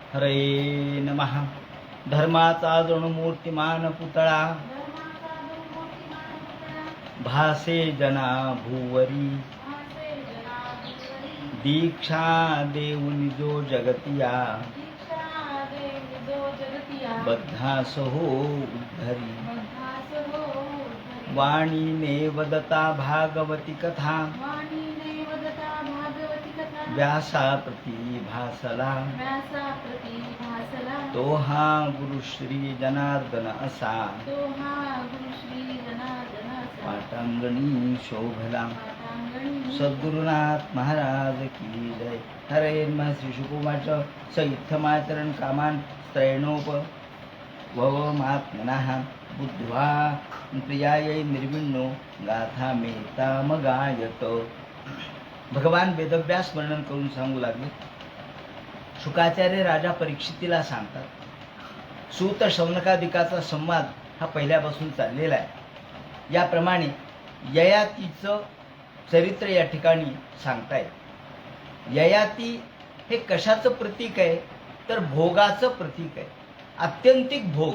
हरे नमः. धर्माचा जणू मूर्तिमान पुतळा भासे जना भूवरी. दीक्षा देऊन जो जगतिया बद्धास हो उद्धरी. वाणीने वदता भागवती कथा व्यासाप्रती भासला. तो हा गुरुश्री जनार्दन असा पाटांगणी शोभला. सद्गुरुनाथ महाराज की जय. हरे नमः. श्री शुकुमाचं सैथमाचरण कामान स्त्रैणोप ववमात्मनः बुद्ध्वा प्रियायै निर्विण्णो गाथा मेतामगायत. भगवान वेदव्यास वर्णन करून सांगू लागले. शुकाचार्य राजा परीक्षितीला सांगतात. सूत शौनकादिकाचा संवाद हा पहिल्यापासून चाललेला आहे. याप्रमाणे ययातीचं चरित्र या ठिकाणी सांगतायत. ययाती हे कशाचं प्रतीक आहे तर भोगाचं प्रतीक आहे. आत्यंतिक भोग.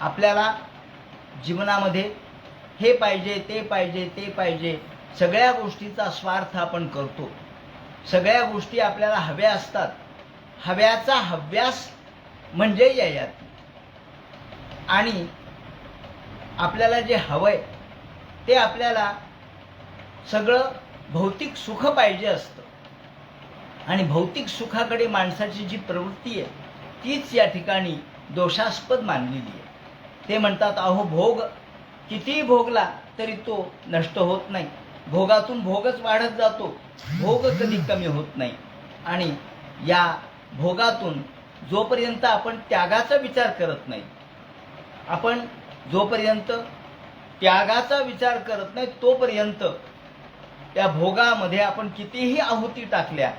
आपल्याला जीवनामध्ये हे पाहिजे ते पाहिजे ते पाहिजे सगळ्या गोष्टीचा स्वार्थ आपण करतो. सगळ्या गोष्टी आपल्याला हव्या असतात. हव्याचा हव्यास म्हणजे ययाती. आणि आपल्याला जे हवंय ते आपल्याला सगळं भौतिक सुख पाहिजे असतं. आणि भौतिक सुखाकडे माणसाची जी प्रवृत्ती आहे तीच या ठिकाणी दोषास्पद मानलेली आहे. ते म्हणतात अहो भोग कितीही भोगला तरी तो नष्ट होत नाही. भोगातून भोगच वाढत जातो. भोग कधी कमी होत नाही. आणि या भोगातून जोपर्यंत आपण त्यागाचा विचार करत नाही, आपण जोपर्यंत त्यागाचा विचार करत नाही तोपर्यंत त्या भोगामध्ये आपण कितीही आहुती टाकल्या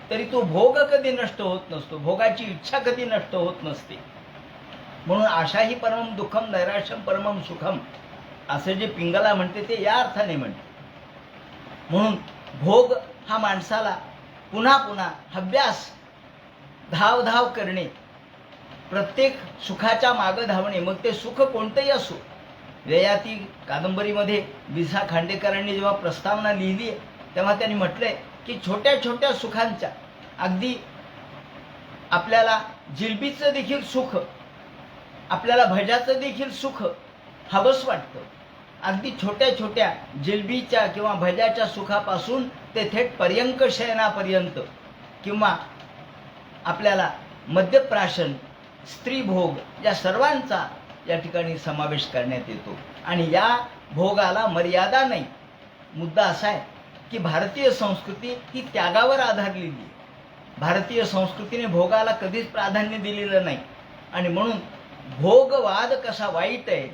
तरी तो भोग कधी नष्ट होत नसतो. भोगाची इच्छा कधी नष्ट होत नसते. म्हणून आशाही परमं दुःखम नैराश्यम परमं सुखम असं जे पिंगला म्हणते ते या अर्थाने म्हणते. म्हणून भोग हा माणसाला पुन्हा पुन्हा हव्यास धाव करणे, प्रत्येक सुखाच्या मागं धावणे, मग ते सुख कोणतंही असो. ययाती कादंबरीमध्ये विसा खांडेकरांनी जेव्हा प्रस्तावना लिहिली तेव्हा त्यांनी म्हटलंय की छोट्या छोट्या सुखांच्या, अगदी आपल्याला जिलबीचं देखील सुख, आपल्याला भज्याचं देखील सुख हवंच वाटतं. अगदी छोट्या छोट्या जिलबीच्या किंवा भज्याच्या सुखापासून ते थेट पर्यंक शयनापर्यंत किंवा आपल्याला मद्यप्राशन, स्त्रीभोग या सर्वांचा या ठिकाणी समावेश करण्यात येतो. आणि या भोगाला मर्यादा नाही. मुद्दा असा आहे की भारतीय संस्कृती ही त्यागावर आधारलेली आहे. भारतीय संस्कृतीने भोगाला कधीच प्राधान्य दिलेलं नाही. आणि म्हणून भोगवाद कसा वाईट आहे,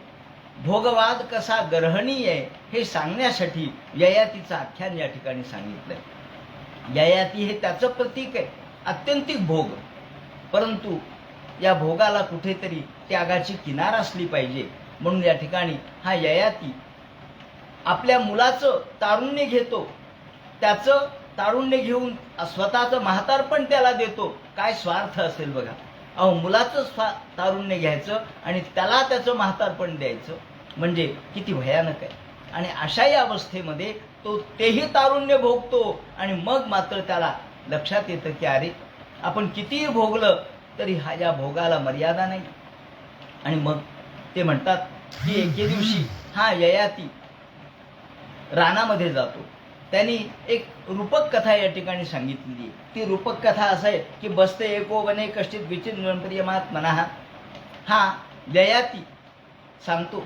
भोगवाद कसा गर्हणीय आहे हे सांगण्यासाठी ययातीचं आख्यान या ठिकाणी सांगितलंय. ययाती हे त्याचं प्रतीक आहे, आत्यंतिक भोग. परंतु या भोगाला कुठेतरी त्यागाची किनार असली पाहिजे. म्हणून या ठिकाणी हा ययाती आपल्या मुलाचं तारुण्य घेतो. त्याचं तारुण्य घेऊन स्वतःचं म्हातारपण त्याला देतो. काय स्वार्थ असेल बघा. अहो मुलाचं तारुण्य घ्यायचं आणि त्याला त्याचं म्हातारपण द्यायचं म्हणजे किती भयानक आहे. आणि अशाही अवस्थेमध्ये तो तेही तारुण्य भोगतो आणि मग मात्र त्याला लक्षात येतं की अरे आपण कितीही भोगलं तरी या भोगाला मर्यादा नाही. आणि मग ते म्हणतात की एके दिवशी हा ययाती रानामध्ये जातो. त्यांनी एक रूपक कथा या ठिकाणी सांगितलेली आहे. ती रूपक कथा असं आहे की बसते एको वने कष्टित विचिन्न प्रियमात्मनः. हा ययाती सांगतो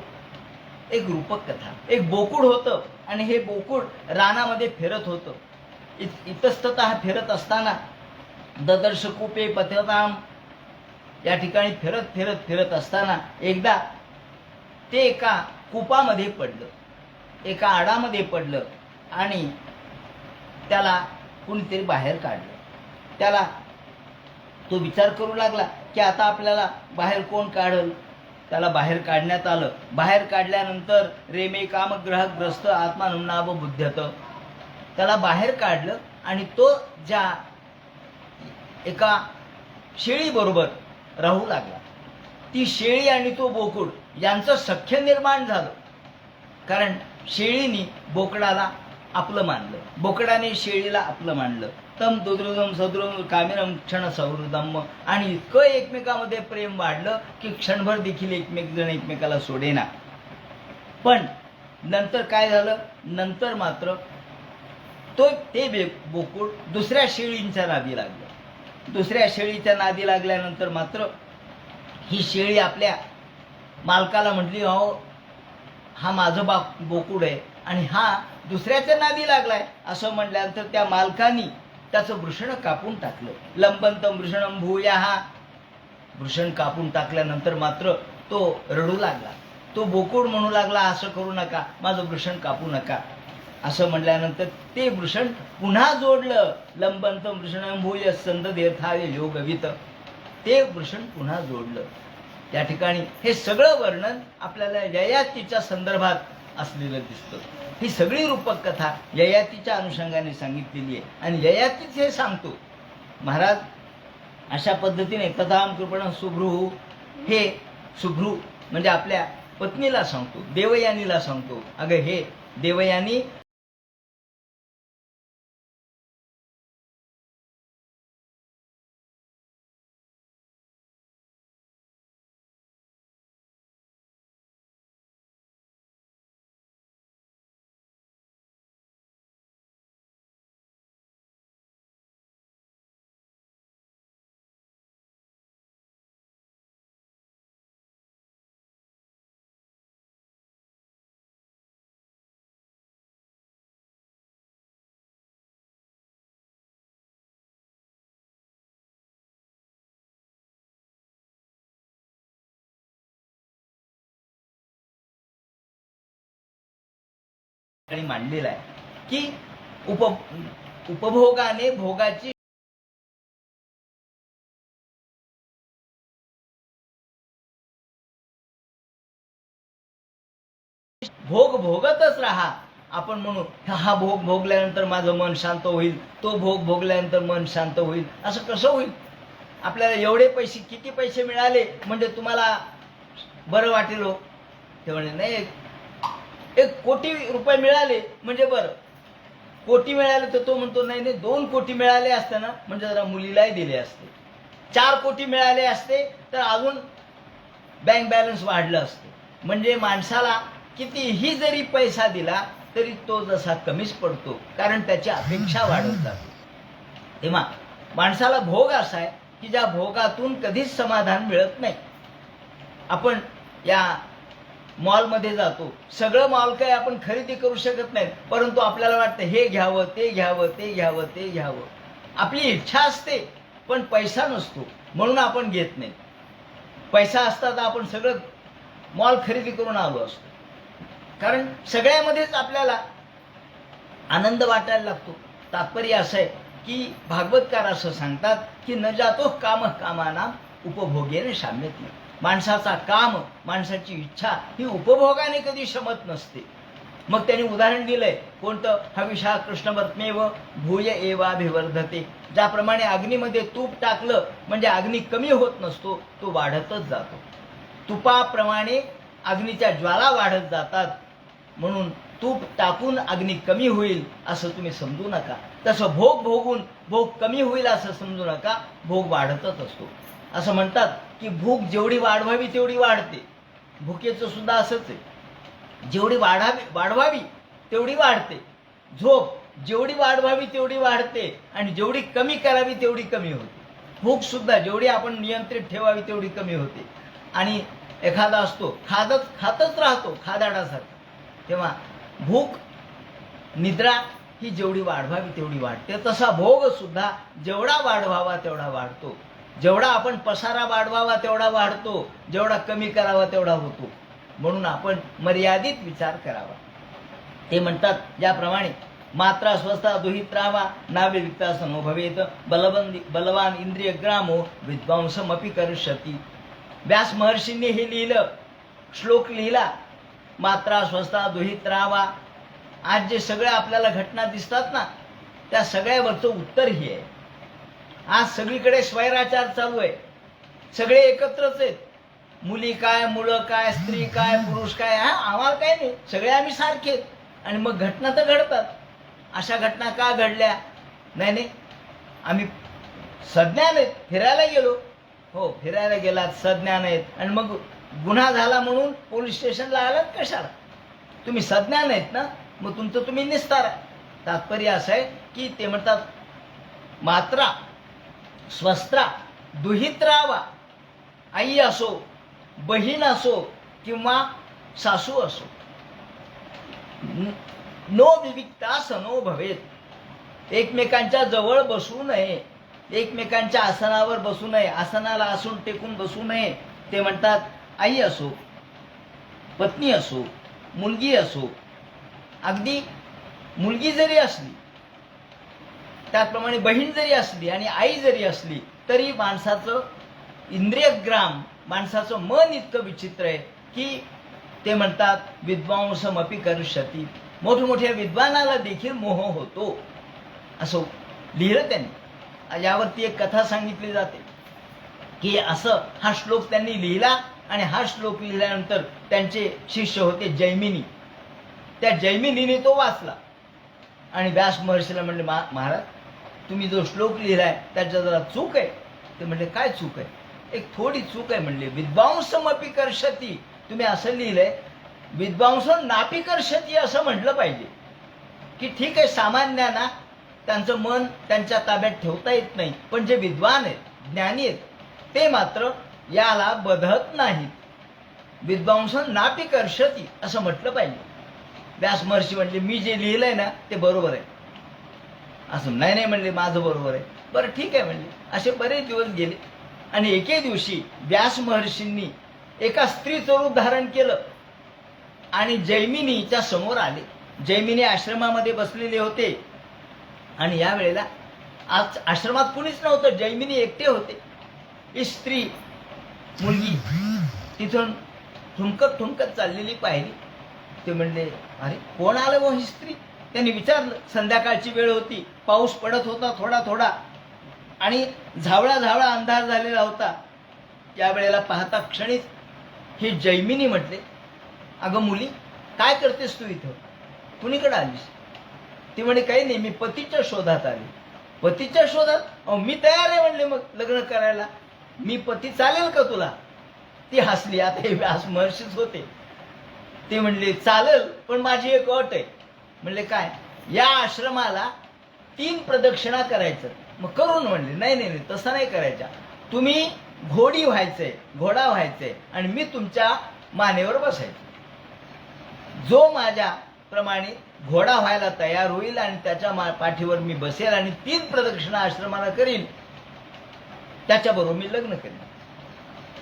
एक रूपक कथा. एक बोकुड होतं आणि हे बोकुड रानामध्ये फिरत होतं. इतस्ततः फिरत असताना ददर्श कूपे पथताम या ठिकाणी फिरत फिरत फिरत असताना एकदा ते एका कूपामध्ये पडलं, एका आडामध्ये पडलं आणि त्याला कुणीतरी बाहेर काढलं. त्याला तो विचार करू लागला की आता आपल्याला बाहेर कोण काढल. त्याला बाहेर काढण्यात आलं. बाहेर काढल्यानंतर रेमे कामग्रहग्रस्त आत्मानुनाभ बुद्धत. त्याला बाहेर काढलं आणि तो ज्या एका शेळी बरोबर राहू लागला. ती शेळी आणि तो बोकुड यांचं सख्य निर्माण झालं. कारण शेळीनी बोकडाला आपलं मानलं, बोकडाने शेळीला आपलं मानलं. तम दुद्रुदम सद्रुम कामिरम क्षण सौहृदम. आणि इतकं एकमेकामध्ये प्रेम वाढलं की क्षणभर देखील एकमेक जण एकमेकाला सोडेना. पण नंतर काय झालं, नंतर मात्र ते बोकुड दुसऱ्या शेळींच्या नादी लागलं. दुसऱ्या शेळीच्या नादी लागल्यानंतर मात्र ही शेळी आपल्या मालकाला म्हटली, अहो हा माझं बोकुड आहे आणि हा दुसऱ्याच्या नादी लागलाय. असं म्हटल्यानंतर त्या मालकानी त्याचं वृषण कापून टाकलं. लंबंतम वृषणम भूयाहा. वृषण कापून टाकल्यानंतर मात्र तो रडू लागला. तो बोकुड म्हणू लागला, असं करू नका, माझं वृषण कापू नका. असं म्हटल्यानंतर ते वृषण पुन्हा जोडलं. लंबंतम वृषणम भूय संददेर्थाय योगवित. ते वृषण पुन्हा जोडलं. त्या ठिकाणी हे सगळं वर्णन आपल्याला ययातीच्या संदर्भात असलेलं दिसतं. ही सगळी रूपक कथा ययातीच्या अनुषंगाने सांगितलेली आहे. आणि ययातीच हे सांगतो, महाराज अशा पद्धतीने कथाम कृपण सुभ्रू, हे सुभ्रू म्हणजे आपल्या पत्नीला सांगतो, देवयानीला सांगतो, अगं हे देवयानी, मांडलेला आहे की उपभोगाने भोगाची भोग भोगतच राहा. आपण म्हणू हा भोग भोगल्यानंतर माझं मन शांत होईल, तो भोग भोगल्यानंतर मन शांत होईल. असं कसं होईल? आपल्याला एवढे पैसे, किती पैसे मिळाले म्हणजे तुम्हाला बरं वाटेल हो? ते म्हणे नाही, 1 कोटी रुपये मिळाले म्हणजे बरं. कोटी मिळाले तर तो म्हणतो नाही नाही, 2 कोटी मिळाले असते ना म्हणजे जरा मुलीलाही दिले असते. 4 कोटी मिळाले असते तर अजून बँक बॅलन्स वाढलं असते. म्हणजे माणसाला कितीही जरी पैसा दिला तरी तो जसा कमीच पडतो, कारण त्याची अपेक्षा वाढत जाते. तेव्हा माणसाला भोग असा आहे की ज्या भोगातून कधीच समाधान मिळत नाही. आपण या मॉलमध्ये जातो, सगळं मॉल काही आपण खरेदी करू शकत नाही, परंतु आपल्याला वाटतं हे घ्यावं, ते घ्यावं, ते घ्यावं, ते घ्यावं. आपली इच्छा असते पण पैसा नसतो म्हणून आपण घेत नाही. पैसा असता तर आपण सगळं मॉल खरेदी करून आलो असतो. कारण सगळ्यामध्येच आपल्याला आनंद वाटायला लागतो. तात्पर्य असं आहे की भागवतकार असं सांगतात की न जातो काम कामाना उपभोगेने शाम्यती. माणसाचा काम, माणसाची इच्छा ही उपभोगाने कधी शमत नसते. मग त्यांनी उदाहरण दिलंय कोणतं? हविषा कृष्णवर्त्मेव भूय एवाभिवर्धते. ज्याप्रमाणे अग्नीमध्ये तूप टाकलं म्हणजे अग्नी कमी होत नसतो, तो वाढतच जातो. तुपाप्रमाणे अग्नीच्या ज्वाला वाढत जातात, म्हणून तूप टाकून अग्नी कमी होईल असं तुम्ही समजू नका. तसं भोग भोगून भोग कमी होईल असं समजू नका, भोग वाढतच असतो. असं म्हणतात की भूक जेवढी वाढवावी तेवढी वाढते. भुकेचं सुद्धा असंच आहे, जेवढी वाढवावी तेवढी वाढते. झोप जेवढी वाढवावी तेवढी वाढते आणि जेवढी कमी करावी तेवढी कमी होते. भूक सुद्धा जेवढी आपण नियंत्रित ठेवावी तेवढी कमी होते. आणि एखादा असतो खातच राहतो खादाडासारखा. तेव्हा भूक, निद्रा ही जेवढी वाढवावी तेवढी वाढते. तसा भोग सुद्धा जेवढा वाढवावा तेवढा वाढतो. जेवढा आपण पसारा वाढवावा तेवढा वाढतो, जेवढा कमी करावा तेवढा होतो. म्हणून आपण मर्यादित विचार करावा. ते म्हणतात ज्याप्रमाणे मात्रा स्वस्था दुहित्रावा नावे विकासनो भवेत बलवान इंद्रिय ग्रामो विद्वांसमपि करिष्यति. व्यास महर्षींनी हे लिहिलं, श्लोक लिहिला, मात्रा स्वस्था दुहित्रावा. आज जे सगळ्या आपल्याला घटना दिसतात ना, त्या सगळ्यावरचं उत्तर हे आहे. आज सगळीकडे स्वैराचार चालू आहे, सगळे एकत्रच आहेत. मुली काय, मुलं काय, स्त्री काय, पुरुष काय, हा आम्हाला काय नाही, सगळे आम्ही सारखे. आणि मग घटना तर घडतात. अशा घटना का घडल्या? नाही नाही, आम्ही सज्ञान आहेत, फिरायला गेलो. हो, फिरायला गेलात, सज्ञान आहेत, आणि मग गुन्हा झाला म्हणून पोलीस स्टेशनला आलात कशाला? तुम्ही सज्ञान आहेत ना, मग तुमचं तुम्ही निस्तारा. तात्पर्य असं आहे की ते म्हणतात मात्रा स्वस्त्रा दुहित राहावा. आई असो, बहीण असो किंवा सासू असो, नो विविक्ता सनो भवेत. एकमेकांच्या जवळ बसू नये, एकमेकांच्या आसनावर बसू नये, आसनाला आसून टेकून बसू नये. ते म्हणतात आई असो, पत्नी असो, मुलगी असो, अगदी मुलगी जरी असली, त्याचप्रमाणे बहीण जरी असली आणि आई जरी असली, तरी माणसाचं इंद्रियग्राम, माणसाचं मन इतकं विचित्र आहे की ते म्हणतात विद्वांसमपि करिष्यति. मोठमोठ्या विद्वानाला देखील मोह होतो, असं लिहिलं त्यांनी. यावरती एक कथा सांगितली जाते की असं हा श्लोक त्यांनी लिहिला, आणि हा श्लोक लिहिल्यानंतर त्यांचे शिष्य होते जैमिनी. त्या जैमिनीने तो वाचला आणि व्यास महर्षीला म्हणले, महाराज तुम्ही जो श्लोक लिहिलाय त्याच्यात जरा चूक आहे. ते म्हणले काय चूक आहे? एक थोडी चूक आहे म्हणले. विद्वांसमपि कर्षति, तुम्ही असं लिहिलंय विद्वांस नापि कर्षति असं म्हटलं पाहिजे. की ठीक आहे, सामान्यांना त्यांचं मन त्यांच्या ताब्यात ठेवता येत नाही, पण जे विद्वान आहेत, ज्ञानी आहेत, ते मात्र याला बधत नाहीत. विद्वांस नापि कर्षति असं म्हटलं पाहिजे. व्यास महर्षी म्हणले मी जे लिहिलंय ना ते बरोबर आहे. असं नाही नाही म्हणले, माझं बरोबर आहे. बरं ठीक आहे म्हणले. असे बरेच दिवस गेले आणि एके दिवशी व्यास महर्षींनी एका स्त्रीचं रूप धारण केलं आणि जैमिनीच्या समोर आले. जैमिनी आश्रमामध्ये बसलेले होते आणि या वेळेला आज आश्रमात कुणीच नव्हतं, जैमिनी एकटे होते. ही स्त्री मुलगी तिथून ठुमकत ठुमकत चाललेली पाहिली. ते म्हणले अरे कोण आलं वो ही स्त्री? त्यांनी विचारलं. संध्याकाळची वेळ होती, पाऊस पडत होता थोडा थोडा आणि झावळा झावळा अंधार झालेला होता. त्या वेळेला पाहता क्षणीच ही जैमिनी म्हटले, अगं मुली काय करतेस तू इथं, कुणीकडे आलीस? ती म्हणे काही नाही, मी पतीच्या शोधात आली. पतीच्या शोधात? अहो मी तयार आहे म्हणले मग लग्न करायला, मी पती चालेल का तुला? ती हसली. आता हे व्यास महर्षीच होते. ते म्हणले चालेल, पण माझी एक अट आहे. म्हणले काय? या आश्रमाला 3 प्रदक्षिणा करायचं. मग करून म्हणले नाही नाही नाही, तसं नाही करायच्या. तुम्ही घोडी व्हायचंय, घोडा व्हायचंय आणि मी तुमच्या मानेवर बसायचं. जो माझ्या प्रमाणे घोडा व्हायला तयार होईल आणि त्याच्या पाठीवर मी बसेल आणि 3 प्रदक्षिणा आश्रमाला करीन, त्याच्याबरोबर मी लग्न करेन.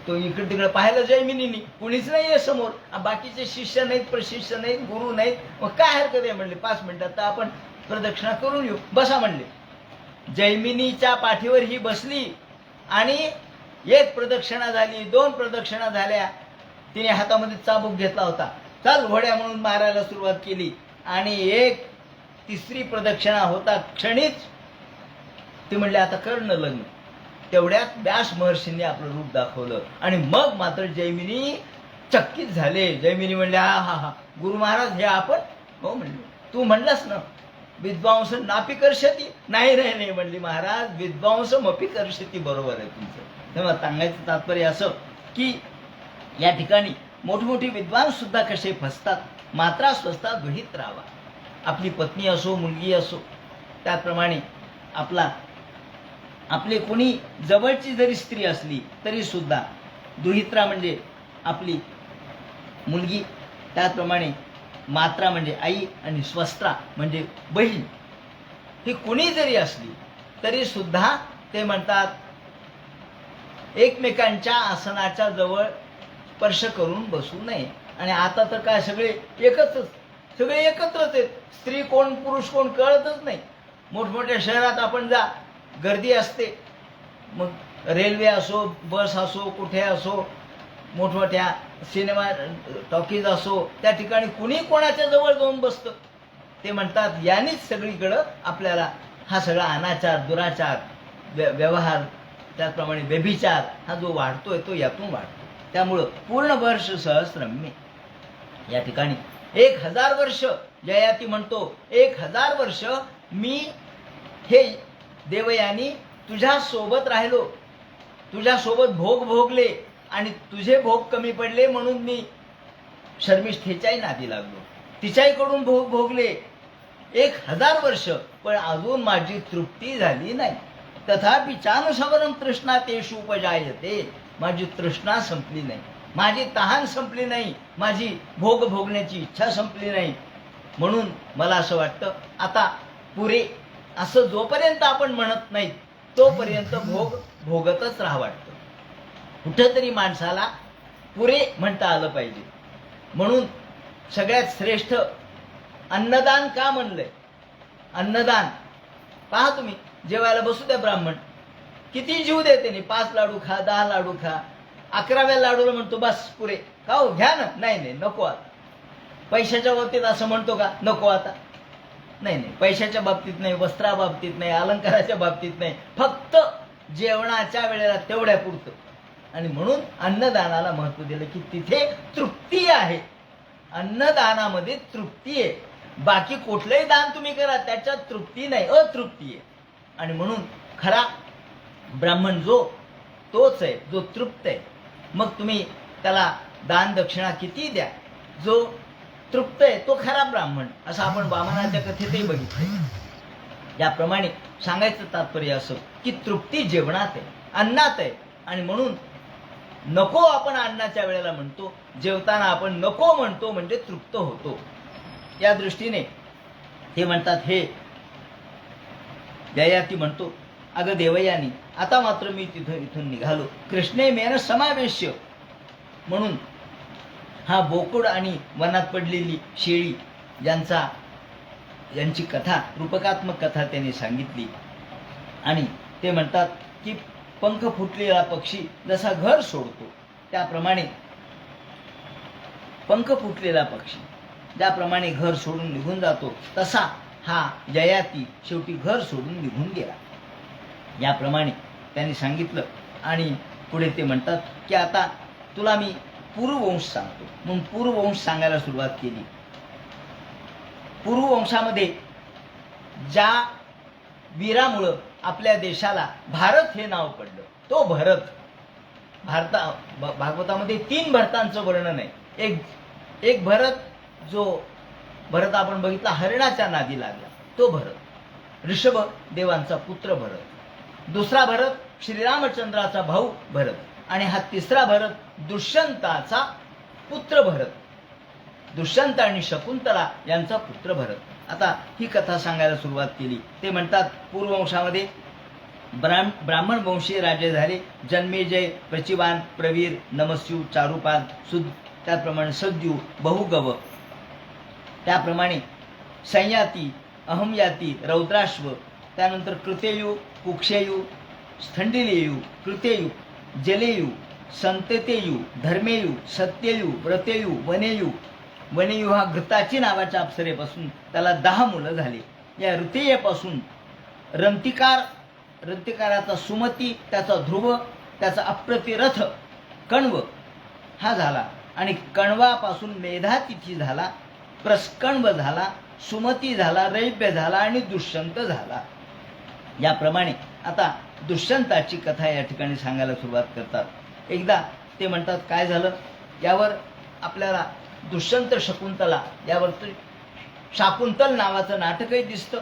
तो इकडे तिकडे पाहिलं जैमिनीनी, कुणीच नाहीये समोर, बाकीचे शिष्य नाहीत, प्रशिष्य नाहीत, गुरु नाहीत. मग काय हरकत आहे म्हणले, 5 मिनिटात तर आपण प्रदक्षिणा करून येऊ, बसा म्हणले. जैमिनीच्या पाठीवर ही बसली आणि 1 प्रदक्षिणा झाली, 2 प्रदक्षिणा झाल्या. तिने हातामध्ये चाबूक घेतला होता, चाल घोड्या म्हणून मारायला सुरुवात केली आणि 3री प्रदक्षिणा होता क्षणीच ती म्हणले आता करणं लग्न. तेवढ्यात व्यास महर्षींनी आपलं रूप दाखवलं आणि मग मात्र जैमिनी चकित झाले. जैमिनी म्हणले हा हा हा गुरु महाराज हे आपण? हो म्हणले. तू म्हणलास ना विद्वांस नापि कर्षति? नाही नाही नाही म्हणली महाराज, विद्वांसमपि कर्षति, बरोबर आहे तुमचं. तेव्हा सांगायचं तात्पर्य असं की या ठिकाणी मोठमोठे विद्वान सुद्धा कसे फसतात. मात्रा स्वस्ता दुहित राहावा. आपली पत्नी असो, मुलगी असो, त्याप्रमाणे आपले कोणी जवळची जरी स्त्री असली तरी सुद्धा दुहित्रा म्हणजे आपली मुलगी, त्याचप्रमाणे मात्रा म्हणजे आई आणि स्वस्त्रा म्हणजे बहीण, ही कोणी जरी असली तरी सुद्धा ते म्हणतात एकमेकांच्या आसनाच्या जवळ स्पर्श करून बसू नये. आणि आता तर काय सगळे एकत्रच आहेत. स्त्री कोण पुरुष कोण कळतच नाही. मोठमोठ्या शहरात आपण जा, गर्दी असते. मग रेल्वे असो, बस असो, कुठे असो, मोठमोठ्या सिनेमा टॉकीज असो, त्या ठिकाणी कुणी कोणाच्या जवळ जाऊन बसतं. ते म्हणतात यानेच सगळीकडं आपल्याला हा सगळा अनाचार दुराचार व्यवहार, त्याचप्रमाणे व्यभिचार हा जो वाढतोय तो यातून वाढतो. त्यामुळं पूर्ण वर्ष सहस्रम्य या ठिकाणी 1000 वर्ष जयाती म्हणतो, 1000 वर्ष मी हे देवयानी तुझ्या सोबत राहिलो, तुझ्या सोबत भोग भोगले आणि तुझे भोग कमी पडले म्हणून मी शर्मिष्ठेच्याही नादी लागलो, तिच्याकडून भोग भोगले 1000 वर्ष, पण अजून माझी तृप्ती झाली नाही. तथापि चानुसवरम तृष्णा तेषु उपजायते, माझी तृष्णा संपली नाही, माझी तहान संपली नाही, माझी भोग भोगण्याची इच्छा संपली नाही. म्हणून मला असं वाटतं आता पुरे, असं जोपर्यंत आपण म्हणत नाही तोपर्यंत भोग भोगतच राहा वाटतं. कुठंतरी माणसाला पुरे म्हणता आलं पाहिजे. म्हणून सगळ्यात श्रेष्ठ अन्नदान का म्हणलंय? अन्नदान पहा तुम्ही, जेवायला बसू द्या ब्राह्मण, किती जीव देते नाही, 5 लाडू खा, 10 लाडू खा, 11व्या लाडूला म्हणतो बस पुरे, का हो घ्या ना, नाही नको आता. पैशाच्या बाबतीत असं म्हणतो का नको आता? नाही, पैशाच्या बाबतीत नाही, वस्त्राबाबतीत नाही, अलंकाराच्या बाबतीत नाही, फक्त जेवणाच्या वेळेला तेवढ्या पुरतं. आणि म्हणून अन्नदानाला महत्व दिलं की तिथे तृप्ती आहे, अन्नदानामध्ये तृप्ती आहे. बाकी कुठलंही दान तुम्ही करा त्याच्यात तृप्ती नाही, अतृप्ती आहे. आणि म्हणून खरा ब्राह्मण जो तोच आहे जो तृप्त आहे. मग तुम्ही त्याला दान दक्षिणा किती द्या, जो तृप्त आहे तो खरा ब्राह्मण, असं आपण वामनाच्या कथेतही बघितलं. याप्रमाणे सांगायचं तात्पर्य असं की तृप्ती जेवणात आहे, अन्नात आहे. आणि म्हणून नको आपण अन्नाच्या वेळेला म्हणतो, जेवताना आपण नको म्हणतो म्हणजे तृप्त होतो. या दृष्टीने ते म्हणतात, हे ययाती म्हणतो, अगं देवयानी आता मात्र मी इथून निघालो, कृष्णे मेन समावेश्य. म्हणून हा बोकुड आणि वनात पडलेली शेळी यांची कथा, रूपकात्मक कथा त्यांनी सांगितली. आणि ते म्हणतात की पंख फुटलेला पक्षी जसा घर सोडतो त्याप्रमाणे, पंख फुटलेला पक्षी ज्याप्रमाणे घर सोडून निघून जातो तसा हा ययाती शेवटी घर सोडून निघून गेला. याप्रमाणे त्यांनी सांगितलं. आणि पुढे ते म्हणतात की आता तुला मी पूर्ववंश सांगतो. म्हणून पूर्ववंश सांगायला सुरुवात केली. पूर्ववंशामध्ये ज्या वीरामुळं आपल्या देशाला भारत हे नाव पडलं तो भरत. भागवतामध्ये 3 भरतांचं वर्णन आहे. एक भरत, जो भरत आपण बघितला हरिणाच्या नादी लागला तो भरत, ऋषभ देवांचा पुत्र भरत. दुसरा भरत श्रीरामचंद्राचा भाऊ भरत. आणि हा तिसरा भरत दुष्यंताचा पुत्र भरत, दुष्यंत आणि शकुंतला यांचा पुत्र भरत. आता ही कथा सांगायला सुरुवात केली. ते म्हणतात पूर्ववंशामध्ये ब्राह्मण वंशीय राजे झाले. जन्मेजय, प्रचिवान, प्रवीर, नमस्यू, चारुपाद, सुद, त्याप्रमाणे सद्यू, बहुगव, त्याप्रमाणे संयाती, अहमयाती, रौद्राश्व, त्यानंतर कृतेयू, कुक्षेयू, स्थंडिलेयू, कृतेयू, जलेयू, संततेयू, धर्मेयू, सत्ययू, व्रतेयू, वनेयू. वनेयू हा घृताची नावाच्या अप्सरेपासून त्याला 10 मुलं झाली. या ऋतेयपासून रंतिकाराचा सुमती, त्याचा ध्रुव, त्याचा अप्रतिरथ कण्व हा झाला. आणि कण्वापासून मेधातिथी झाला, प्रस्कण्व झाला, सुमती झाला, रैब्य झाला आणि दुष्यंत झाला. याप्रमाणे आता दुष्यंताची कथा या ठिकाणी सांगायला सुरुवात करतात. एकदा ते म्हणतात काय झालं, यावर आपल्याला दुष्यंत शकुंतला यावर शाकुंतल नावाचं नाटकही दिसतं,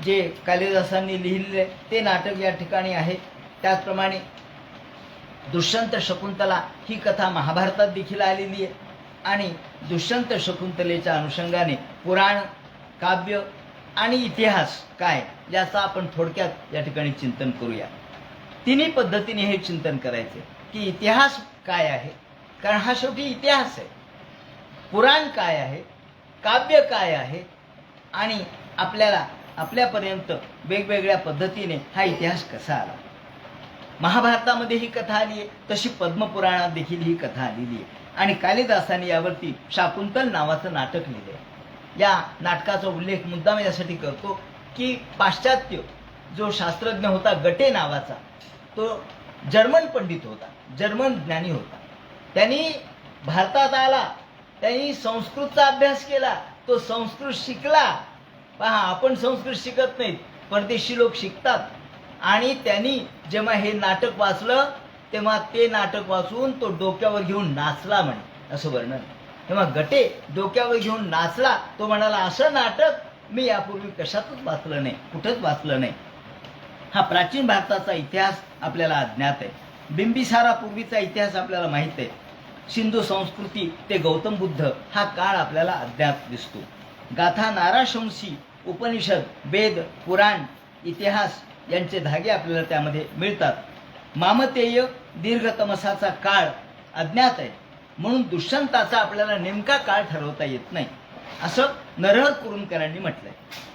जे कालिदासांनी लिहिलेले ते नाटक या ठिकाणी आहे. त्याचप्रमाणे दुष्यंत शकुंतला ही कथा महाभारतात देखील आलेली आहे. आणि दुष्यंत शकुंतलेच्या अनुषंगाने पुराण, काव्य आणि इतिहास काय याचा आपण थोडक्यात या ठिकाणी चिंतन करूया. तिन्ही पद्धतीने हे चिंतन करायचे की इतिहास काय आहे, कारण हा शेवटी इतिहास आहे. पुराण काय आहे, काव्य काय आहे, आणि आपल्याला आपल्यापर्यंत वेगवेगळ्या पद्धतीने हा इतिहास कसा आला. महाभारतामध्ये ही कथा आली आहे, तशी पद्मपुराणात देखील ही कथा आलेली आहे. आणि कालिदासांनी यावरती शाकुंतल नावाचं नाटक लिहिलं आहे. या नाटकाचा उल्लेख मुद्दाम यासाठी करतो की पाश्चात्य जो शास्त्रज्ञ होता गटे नावाचा, तो जर्मन पंडित होता, जर्मन ज्ञानी होता. त्यांनी भारतात आला, त्यांनी संस्कृतचा अभ्यास केला, तो संस्कृत शिकला. पहा, आपण संस्कृत शिकत नाहीत, परदेशी लोक शिकतात. आणि त्यांनी जेव्हा हे नाटक वाचलं तेव्हा ते नाटक वाचून तो डोक्यावर घेऊन नाचला म्हणे, असं वर्णन. तेव्हा गटे डोक्यावर घेऊन नाचला. तो म्हणाला, असं नाटक मी यापूर्वी कशातच वाचलं नाही, कुठंच वाचलं नाही. हा प्राचीन भारताचा इतिहास आपल्याला अज्ञात आहे. बिंबिसारा पूर्वीचा इतिहास आपल्याला माहित आहे. सिंधू संस्कृती ते गौतम बुद्ध हा काळ आपल्याला अज्ञात दिसतो. गाथा, नाराशंसी, उपनिषद, वेद, पुराण, इतिहास यांचे धागे आपल्याला त्यामध्ये मिळतात. मामतेय दीर्घ तमसाचा काळ अज्ञात आहे, म्हणून दुष्यंताचा आपल्याला नेमका काळ ठरवता येत नाही, असं नरहर कुरुंदकरांनी म्हटलंय.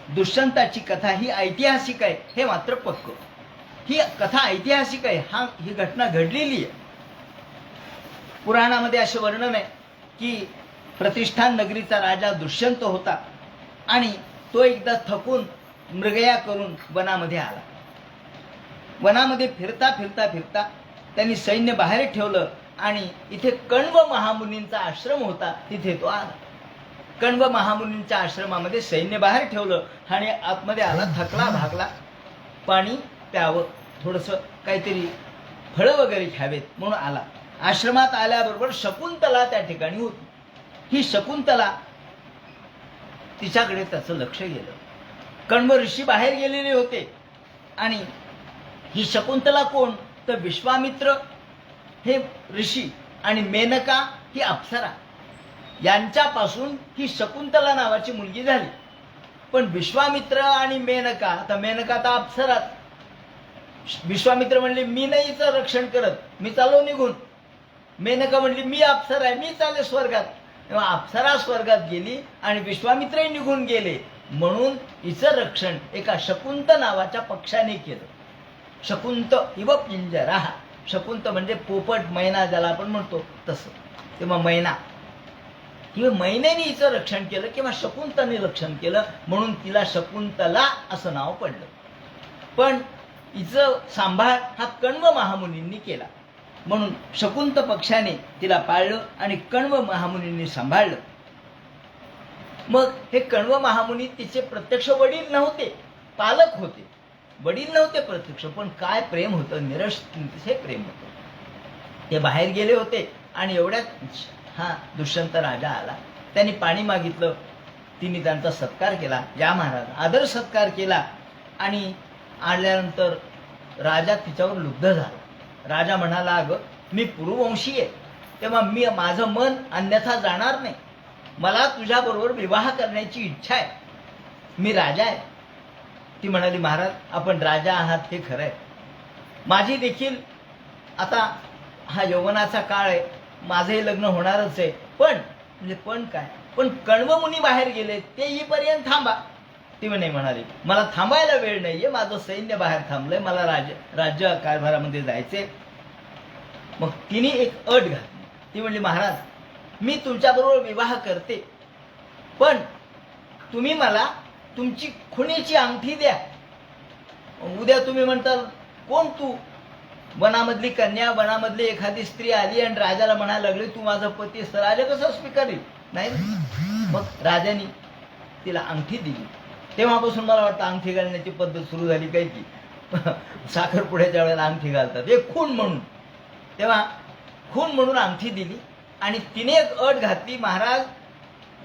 दुष्यंताची कथा ही ऐतिहासिक आहे हे मात्र पक्क. ही कथा ऐतिहासिक आहे, ही घटना घडलेली आहे. पुराणामध्ये असे वर्णन आहे की प्रतिष्ठान नगरीचा राजा दुष्यंत होता आणि तो एकदा थकून मृगया करून वनामध्ये आला. वनामध्ये फिरता फिरता फिरता त्यांनी सैन्य बाहेर ठेवलं आणि इथे कण्व महामुनींचा आश्रम होता, तिथे तो आला. कण्व महामुनींच्या आश्रमामध्ये सैन्य बाहेर ठेवलं आणि आतमध्ये आला. थकला भागला, पाणी प्यावं, थोडंसं काहीतरी फळं वगैरे घ्यावेत म्हणून आला. आश्रमात आल्याबरोबर शकुंतला त्या ठिकाणी होती. ही शकुंतला, तिच्याकडे त्याचं लक्ष गेलं. कण्व ऋषी बाहेर गेलेले होते आणि ही शकुंतला कोण, तर विश्वामित्र हे ऋषी आणि मेनका ही अप्सरा, यांच्यापासून ही शकुंतला नावाची मुलगी झाली. पण विश्वामित्र आणि मेनका, तर मेनका तर अप्सराच. विश्वामित्र म्हणले, मी नाही हिचं रक्षण करत, मी चाललो निघून. मेनका म्हणली, मी अप्सरा आहे, मी चालले स्वर्गात. तेव्हा अप्सरा स्वर्गात गेली आणि विश्वामित्रही निघून गेले, म्हणून हिचं रक्षण एका शकुंत नावाच्या पक्षाने केलं. शकुंत इव पिंजरा, शकुंत म्हणजे पोपट, मैना ज्याला आपण म्हणतो तसं. तेव्हा मैना किंवा मैनेने हिचं रक्षण केलं किंवा शकुंतने रक्षण केलं, म्हणून तिला शकुंतला असं नाव पडलं. पण हिचं सांभाळ हा कण्व महामुनींनी केला, म्हणून शकुंत पक्षाने तिला पाळलं आणि कण्व महामुनींनी सांभाळलं. मग हे कण्व महामुनी तिचे प्रत्यक्ष वडील नव्हते, पालक होते. वडील नव्हते प्रत्यक्ष, पण काय प्रेम होतं, निरशे प्रेम होतं. ते बाहेर गेले होते आणि एवढ्यात हा दुष्यंत राजा आला. त्यांनी पाणी मागितलं, तिने त्यांचा सत्कार केला, या महाराज आदर सत्कार केला. आणि आल्यानंतर राजा तिच्यावर लुब्ध झाला. राजा म्हणाला, अगं मी पुरुवंशी आहे, तेव्हा माझं मन अन्यथा जाणार नाही, मला तुझ्याबरोबर विवाह करण्याची इच्छा आहे, मी राजा आहे. ती म्हणाली, महाराज आपण राजा आहात हे खरं आहे, माझी देखील आता हा यौवनाचा काळ आहे, माझंही लग्न होणारच आहे, पण म्हणजे पण काय, पण कण्व मुनी बाहेर गेले, ते येईपर्यंत थांबा. ती म्हणाली, मला थांबायला वेळ नाहीये, माझं सैन्य बाहेर थांबलंय, मला राज्य कारभारामध्ये जायचे. मग तिने एक अट घातली. ती म्हणली, महाराज मी तुमच्याबरोबर विवाह करते, पण तुम्ही मला तुमची खुणेची अंगठी द्या. उद्या तुम्ही म्हणताल, कोण तू, वनामधली कन्या, वनामधली एखादी स्त्री आली आणि राजाला म्हणायला लागली तू माझा पती असं, राजा कसं स्वीकारेल, नाही. मग राजाने तिला अंगठी दिली. तेव्हापासून मला वाटतं अंगठी घालण्याची पद्धत सुरू झाली काय की साखरपुड्याच्या वेळेला अंगठी घालतात, हे खून म्हणून. तेव्हा खून म्हणून अंगठी दिली आणि तिने एक अट घातली, महाराज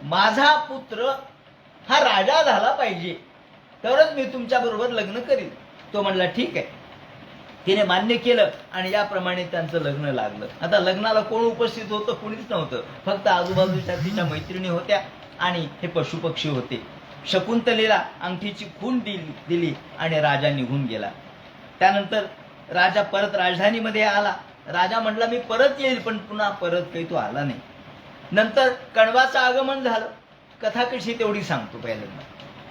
माझा पुत्र हा राजा झाला पाहिजे, तरच मी तुमच्या बरोबर लग्न करीन. तो म्हणला ठीक आहे. तिने मान्य केलं आणि याप्रमाणे त्यांचं लग्न लागलं. आता लग्नाला कोण उपस्थित होतं, कोणीच नव्हतं, फक्त आजूबाजूच्या तिच्या मैत्रिणी होत्या आणि हे पशुपक्षी होते. शकुंतलेला अंगठीची खूण दिली आणि राजा निघून गेला. त्यानंतर राजा परत राजधानीमध्ये आला. राजा म्हटला मी परत येईल, पण पुन्हा परत काही तो आला नाही. नंतर कण्वाचं आगमन झालं. कथा कशी तेवढी सांगतो. पहिल्यांदा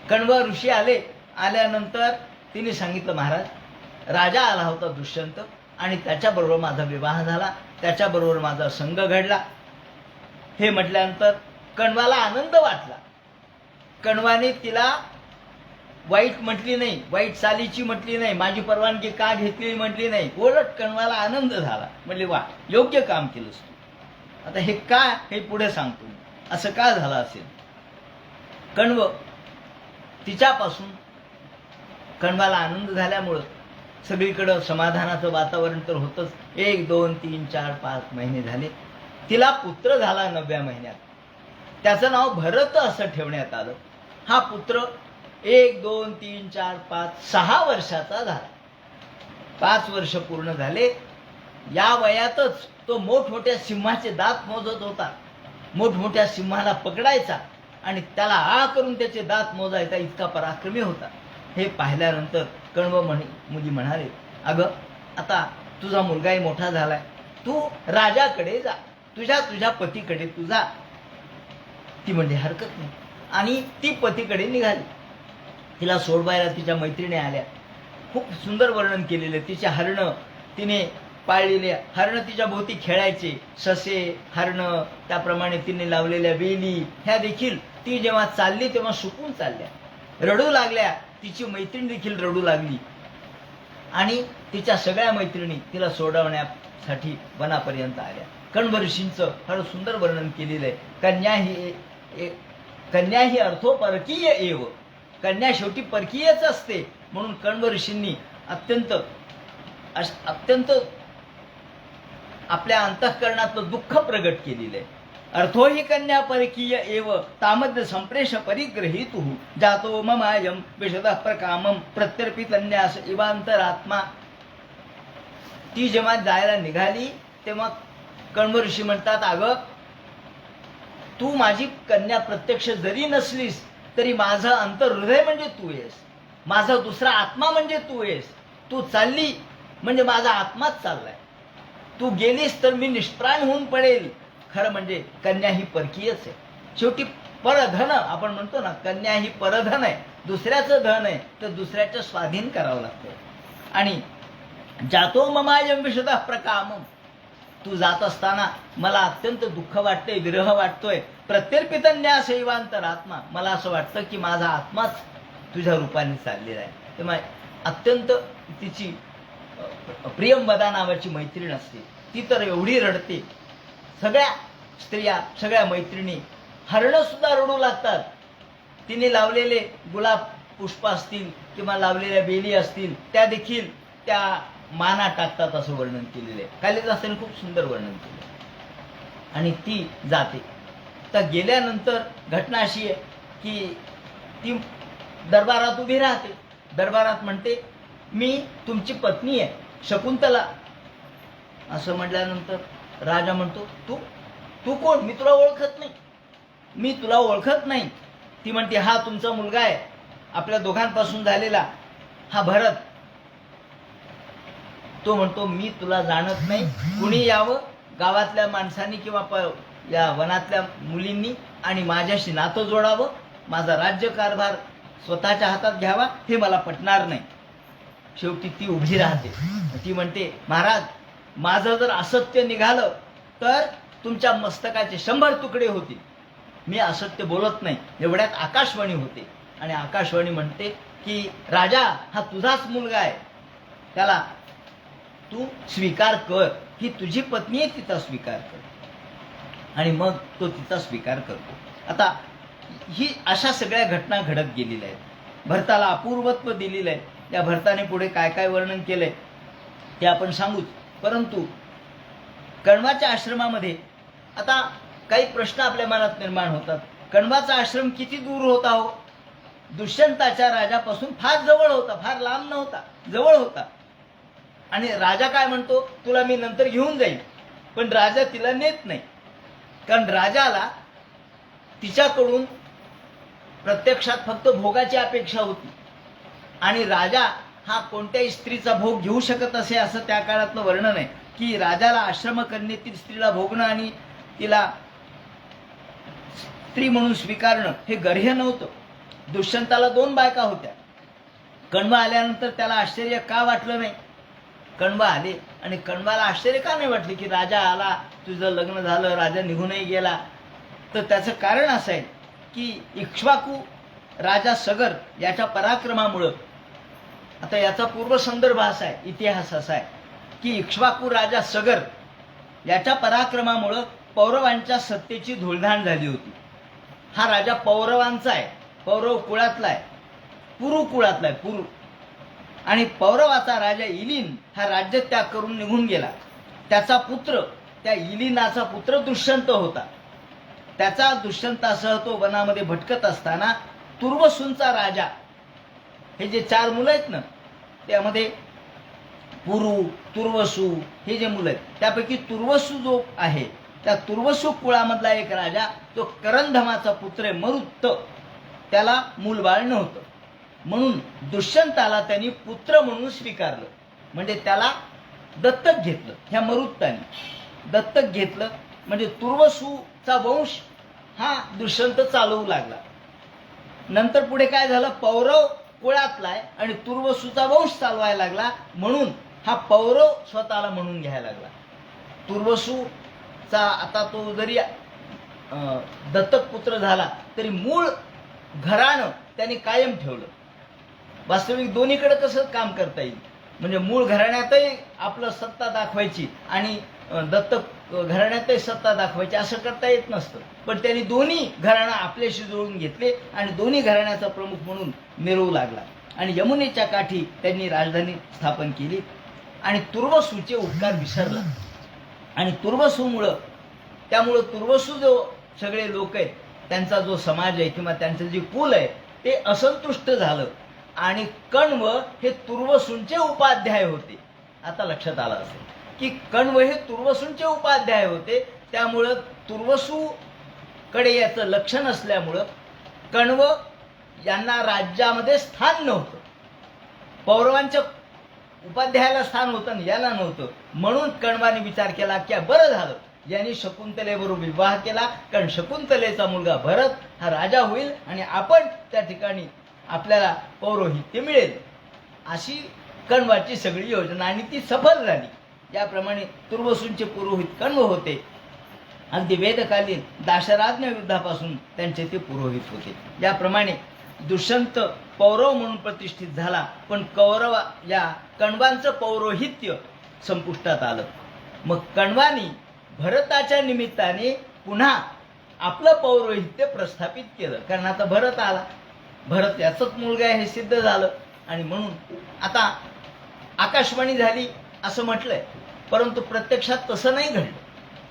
कण्व ऋषी आले. आल्यानंतर तिने सांगितलं, महाराज राजा आला होता दुष्यंत आणि त्याच्याबरोबर माझा विवाह झाला, त्याच्याबरोबर माझा संग घडला. हे म्हटल्यानंतर कण्वाला आनंद वाटला. कण्वाने तिला वाईट म्हटली नाही, वाईट चालीची म्हटली नाही, माझी परवानगी का घेतली म्हटली नाही. उलट कण्वाला आनंद झाला. म्हणले वा, योग्य काम केलंस तू. आता हे का, हे पुढे सांगतो. असं का झालं असेल. कण्व तिच्यापासून, कण्वाला आनंद झाल्यामुळं सगळीकडं समाधानाचं वातावरण तर होतंच. 1 2 3 4 5 महिने झाले. तिला पुत्र झाला 9व्या महिन्यात. त्याचं नाव भरत असं ठेवण्यात आलं. हा पुत्र 1 2 3 4 5 6 वर्षाचा झाला. 5 वर्ष पूर्ण झाले. या वयातच तो मोठमोठ्या सिंहाचे दात मोजत होता. मोठमोठ्या सिंहाला पकडायचा आणि त्याला आ करून त्याचे दात मोजायचा, इतका पराक्रमी होता. हे पाहिल्यानंतर कण्व मुली म्हणाले, अगं आता तुझा मुलगाही मोठा झालाय, तू राजाकडे जा, तुझ्या पतीकडे तू जा. ती म्हणजे हरकत नाही. आणि ती पतीकडे निघाली. तिला सोडवायला तिच्या मैत्रिणी आल्या. खूप सुंदर वर्णन केलेलं. तिचे हरणं तिने पाळलेले, हरणं तिच्या भोवती खेळायचे. ससे, हरणं, त्याप्रमाणे तिने लावलेल्या वेली, ह्या देखील ती जेव्हा चालली तेव्हा सुकून चालल्या, रडू लागल्या. तिची मैत्रीण देखील रडू लागली. आणि तिच्या सगळ्या मैत्रिणी तिला सोडवण्यासाठी वनापर्यंत आल्या. कण्व ऋषींचं फार सुंदर वर्णन केलेलं आहे. कन्या ही अर्थो परकीय एव. कन्या शेवटी परकीयच असते. म्हणून कण्व ऋषींनी अत्यंत आपल्या अंतःकरणातलं दुःख प्रगट केलेलं आहे. अर्थो ही कन्या परकीय एव तामद्य संप्रेष परिग्रहीतु जातो ममायम विशदः प्रकामम प्रत्यर्पितन्यास इवांतरात्मा. ती जेव्हा जायला निघाली तेव्हा कण्व ऋषी म्हणतात, अगं तू माझी कन्या प्रत्यक्ष जरी नसलीस तरी माझं अंतर्हृदय म्हणजे तू आहेस, माझा दुसरा आत्मा म्हणजे तू आहेस. तू चालली म्हणजे माझा आत्माच चाललाय. तू गेलीस तर मी निष्प्राण होऊन पडेल. खरं म्हणजे कन्या ही परकीयच आहे. शेवटी परधन आपण म्हणतो ना, कन्या ही परधन आहे, दुसऱ्याचं धन आहे, तर दुसऱ्याचं स्वाधीन करावं लागतं. आणि जातो ममायम विशदः प्रकामम. तू जात असताना मला अत्यंत दुःख वाटतंय, विरह वाटतोय. प्रत्यर्पितन्यास एवांतरात्मा. मला असं वाटतं की माझा आत्माच तुझ्या रूपाने चाललेला आहे. तेव्हा अत्यंत तिची प्रियंवदा नावाची मैत्रीण असते, ती तर एवढी रडते. सगळ्या स्त्रिया, सगळ्या मैत्रिणी, हरणं सुद्धा रडू लागतात. तिने लावलेले गुलाब पुष्प असतील किंवा लावलेल्या बेली असतील, त्या देखील त्या माना टाकतात असं वर्णन केलेलं आहे. कालिदासाने खूप सुंदर वर्णन केलं. आणि ती जाते. तर गेल्यानंतर घटना अशी आहे की ती दरबारात उभी राहते. दरबारात म्हणते, मी तुमची पत्नी आहे शकुंतला. असं म्हटल्यानंतर राजा म्हणतो, तू तू कोण? मी तुला ओळखत नाही, मी तुला ओळखत नाही. ती म्हणते, हा तुमचा मुलगा आहे, आपल्या दोघांपासून झालेला, हा भरत. तो म्हणतो, मी तुला जाणत नाही. कुणी यावं गावातल्या माणसांनी किंवा या वनातल्या मुलींनी आणि माझ्याशी नातं जोडावं, माझा राज्यकारभार स्वतःच्या हातात घ्यावा, हे मला पटणार नाही. शेवटी ती उभी राहते. ती म्हणते, महाराज, माझं जर असत्य निघालं तर तुमच्या मस्तकाचे 100 तुकडे होतील. मी असत्य बोलत नाही. एवढ्यात आकाशवाणी होते आणि आकाशवाणी म्हणते की राजा, हा तुझाच मुलगा आहे, त्याला तू स्वीकार कर. ही तुझी पत्नी आहे, तिचा स्वीकार कर. आणि मग तो तिचा स्वीकार करतो. आता ही अशा सगळ्या घटना घडत गेलेल्या आहेत. भरताला अपूर्वत्व दिलेलं आहे. त्या भरताने पुढे काय काय वर्णन केलंय ते आपण सांगूच. परंतु कण्वाच्या आश्रमामध्ये आता काही प्रश्न आपल्या मनात निर्माण होतात. कण्वाचा आश्रम किती दूर होता हो? दुष्यंताच्या राजापासून फार जवळ होता, फार लांब नव्हता, जवळ होता. आणि राजा काय म्हणतो, तुला मी नंतर घेऊन जाईल. पण राजा तिला नेत नाही, कारण राजाला तिच्याकडून प्रत्यक्षात फक्त भोगाची अपेक्षा होती. आणि राजा हा कोणत्याही स्त्रीचा भोग घेऊ शकत असे, असं त्या काळातलं वर्णन आहे की राजाला आश्रमकन्येतील स्त्रीला भोगणं आणि तिला स्त्री म्हणून स्वीकारणं हे गर्ह्य नव्हतं. दुष्यंताला 2 बायका होत्या. कण्व आल्यानंतर त्याला आश्चर्य का वाटलं नाही? कण्व आले आणि कण्वाला आश्चर्य का नाही वाटले की राजा आला, तुझं लग्न झालं, राजा निघूनही गेला? तर त्याचं कारण असं आहे की इक्ष्वाकू राजा सगर याच्या पराक्रमामुळं, आता याचा पूर्वसंदर्भ असा आहे, इतिहास असा आहे की इक्ष्वाकू राजा सगर याच्या पराक्रमामुळं पौरवांच्या सत्तेची धुळधाण झाली होती. हा राजा पौरवांचा आहे, पौरव कुळातला आहे, पुरु कुळातला आहे, पुरु. आणि पौरवाचा राजा इलिन हा राज्य त्याग करून निघून गेला. त्याचा पुत्र, त्या इलिनाचा पुत्र दुष्यंत होता. त्याचा दुष्यंतासह तो वनामध्ये भटकत असताना तुर्वसूंचा राजा, हे जे 4 मुलं आहेत ना, त्यामध्ये पुरु, तुर्वसू हे जे मुलं आहेत त्यापैकी तुर्वसू जो आहे, त्या तुर्वसू कुळामधला एक राजा, तो करंधमाचा पुत्र आहे, मरुत्त. त्याला मूलबाळ नव्हतं, म्हणून दुष्यंताला त्यांनी पुत्र म्हणून स्वीकारलं, म्हणजे त्याला दत्तक घेतलं. ह्या मरुत्ताने दत्तक घेतलं, म्हणजे तुर्वसूचा वंश हा दुष्यंत चालवू लागला. नंतर पुढे काय झालं, पौरव कुळातला आहे आणि तुर्वसूचा वंश चालवायला लागला, म्हणून हा पौरव स्वतःला म्हणून घ्यायला लागला. तुर्वसूचा आता तो जरी दत्तक पुत्र झाला तरी मूळ घराणं त्याने कायम ठेवलं. वास्तविक दोन्हीकडे कसं काम करता येईल, म्हणजे मूळ घराण्यातही आपलं सत्ता दाखवायची आणि दत्तक घराण्यातही सत्ता दाखवायची असं करता येत नसतं. पण त्यांनी दोन्ही घराणं आपल्याशी जुळवून घेतले आणि दोन्ही घराण्याचा प्रमुख म्हणून मिरवू लागला. आणि यमुनेच्या काठी त्यांनी राजधानी स्थापन केली आणि तुर्वसूचे उपकार विसरला. आणि तुर्वसूमुळं, त्यामुळं तुर्वसू जो सगळे लोक आहेत, त्यांचा जो समाज आहे किंवा त्यांचं जे कुल आहे ते असंतुष्ट झालं. आणि कण्व हे तुर्वसूंचे उपाध्याय होते. आता लक्षात आलं असेल की कण्व हे तुर्वसूंचे उपाध्याय होते, त्यामुळं तुर्वसूकडे याचं लक्ष नसल्यामुळं कण्व यांना राज्यामध्ये स्थान नव्हतं. पौरवांच्या उपाध्यायाला स्थान होतं, याला नव्हतं. म्हणून कण्वाने विचार केला की बरं झालं यांनी शकुंतलेबरोबर विवाह केला, कारण शकुंतलेचा मुलगा भरत हा राजा होईल आणि आपण त्या ठिकाणी आपल्याला पौरोहित्य मिळेल, अशी कण्वाची सगळी योजना, आणि ती सफल झाली. याप्रमाणे तुर्वसूंचे पुरोहित कण्व होते. अगदी वेदकालीन दाशराज्ञ युद्धापासून त्यांचे ते पुरोहित होते. याप्रमाणे दुष्यंत पौरव म्हणून प्रतिष्ठित झाला, पण कौरव या कण्वांचं पौरोहित्य संपुष्टात आलं. मग कण्वानी भरताच्या निमित्ताने पुन्हा आपलं पौरोहित्य प्रस्थापित केलं, कारण आता भरत आला, भरत याचाच मुलगा हे सिद्ध झालं. आणि म्हणून आता आकाशवाणी झाली असं म्हटलंय, परंतु प्रत्यक्षात तसं नाही घडलं.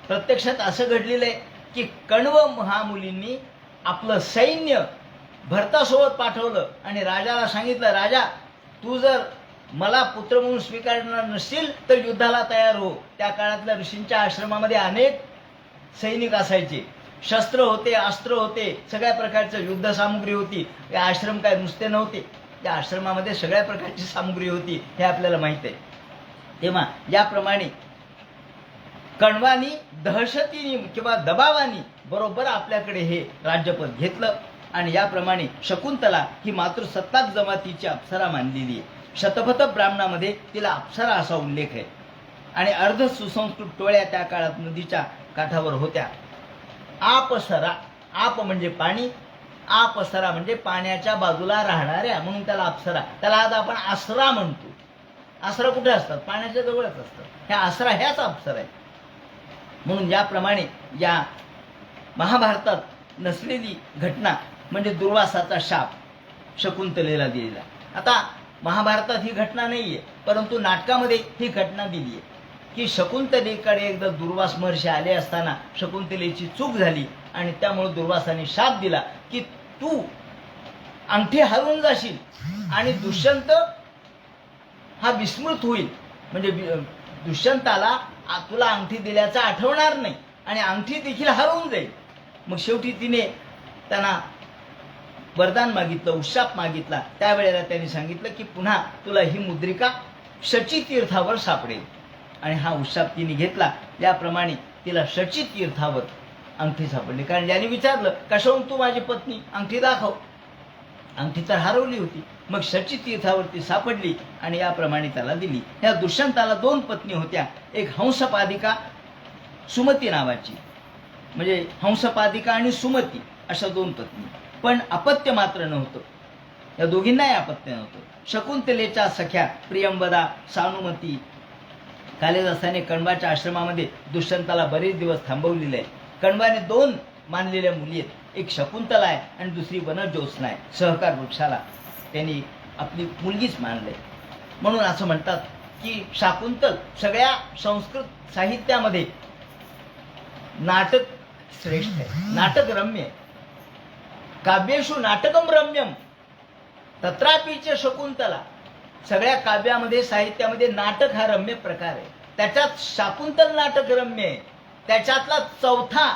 प्रत्यक्षात असं घडलेलं आहे की कण्व महामुलींनी आपलं सैन्य भरतासोबत पाठवलं आणि राजाला सांगितलं, राजा तू जर मला पुत्र म्हणून स्वीकारणार नसशील तर युद्धाला तयार हो. त्या काळातल्या ऋषींच्या आश्रमामध्ये अनेक सैनिक असायचे, शस्त्र होते, अस्त्र होते, सगळ्या प्रकारचं युद्ध सामुग्री होती. या आश्रम काय नुसते नव्हते, त्या आश्रमामध्ये सगळ्या प्रकारची सामुग्री होती, हे आपल्याला माहित आहे. तेव्हा याप्रमाणे कण्वानी दहशतीने किंवा दबावानी बरोबर आपल्याकडे हे राज्यपद घेतलं. आणि याप्रमाणे शकुंतला ही मातृसत्ताक जमातीची अप्सरा मानलेली आहे. शतपथ ब्राह्मणामध्ये तिला अप्सरा असा उल्लेख आहे. आणि अर्ध सुसंस्कृत टोळ्या त्या काळात नदीच्या काठावर होत्या. आपसरा, आप म्हणजे पाणी, आपसरा म्हणजे पाण्याच्या बाजूला राहणाऱ्या, म्हणून त्याला अप्सरा. त्याला आज आपण आसरा म्हणतो. आसरा कुठे असतात? पाण्याच्या जवळच असतात. ह्या आसरा ह्याच अप्सरा आहे. म्हणून याप्रमाणे या महाभारतात नसलेली घटना म्हणजे दुर्वासाचा शाप शकुंतलेला दिलेला. आता महाभारतात ही घटना नाहीये, परंतु नाटकामध्ये ही घटना दिली आहे की शकुंतलेकडे एकदा दुर्वास महर्षी आले असताना शकुंतलेची चूक झाली आणि त्यामुळे दुर्वासाने शाप दिला की तू अंगठी हरवून जाशील आणि दुष्यंत हा विस्मृत होईल, म्हणजे दुष्यंताला तुला अंगठी दिल्याचं आठवणार नाही आणि अंगठी देखील हरवून जाईल. मग शेवटी तिने त्यांना वरदान मागितलं, उशाप मागितला. त्यावेळेला त्यांनी सांगितलं की पुन्हा तुला ही मुद्रिका शची तीर्थावर सापडेल. आणि हा उशाप तिने घेतला. याप्रमाणे तिला शची तीर्थावर अंगठी सापडली. कारण ज्याने विचारलं कशावरून तू माझी पत्नी, अंगठी दाखव. अंगठी तर हरवली होती. मग शची तीर्थावरती सापडली आणि याप्रमाणे त्याला दिली. ह्या दुष्यंताला 2 पत्नी होत्या. एक हंसपादिका, सुमती नावाची, म्हणजे हंसपादिका आणि सुमती अशा 2 पत्नी. पण अपत्य मात्र नव्हतं. या दोघींनाही अपत्य नव्हतं. शकुंतलेच्या सख्या प्रियंवदा, सानुमती कालिदासाने कण्वाच्या आश्रमामध्ये दुष्यंताला बरेच दिवस थांबवलेले आहे. कण्वाने 2 मानलेल्या मुली आहेत. एक शकुंतला आहे आणि दुसरी वनज्योत्स्ना आहे. सहकार वृक्षाला त्यांनी आपली मुलगीच मानले. म्हणून असं म्हणतात की शाकुंतल सगळ्या संस्कृत साहित्यामध्ये नाटक श्रेष्ठ आहे, नाटक रम्य आहे. काव्येषु नाटकम रम्यम तत्रापीच शकुंतला. सगळ्या काव्यामध्ये साहित्यामध्ये नाटक हा रम्य प्रकार आहे. त्याच्यात शाकुंतल नाटक रम्य आहे. त्याच्यातला 4था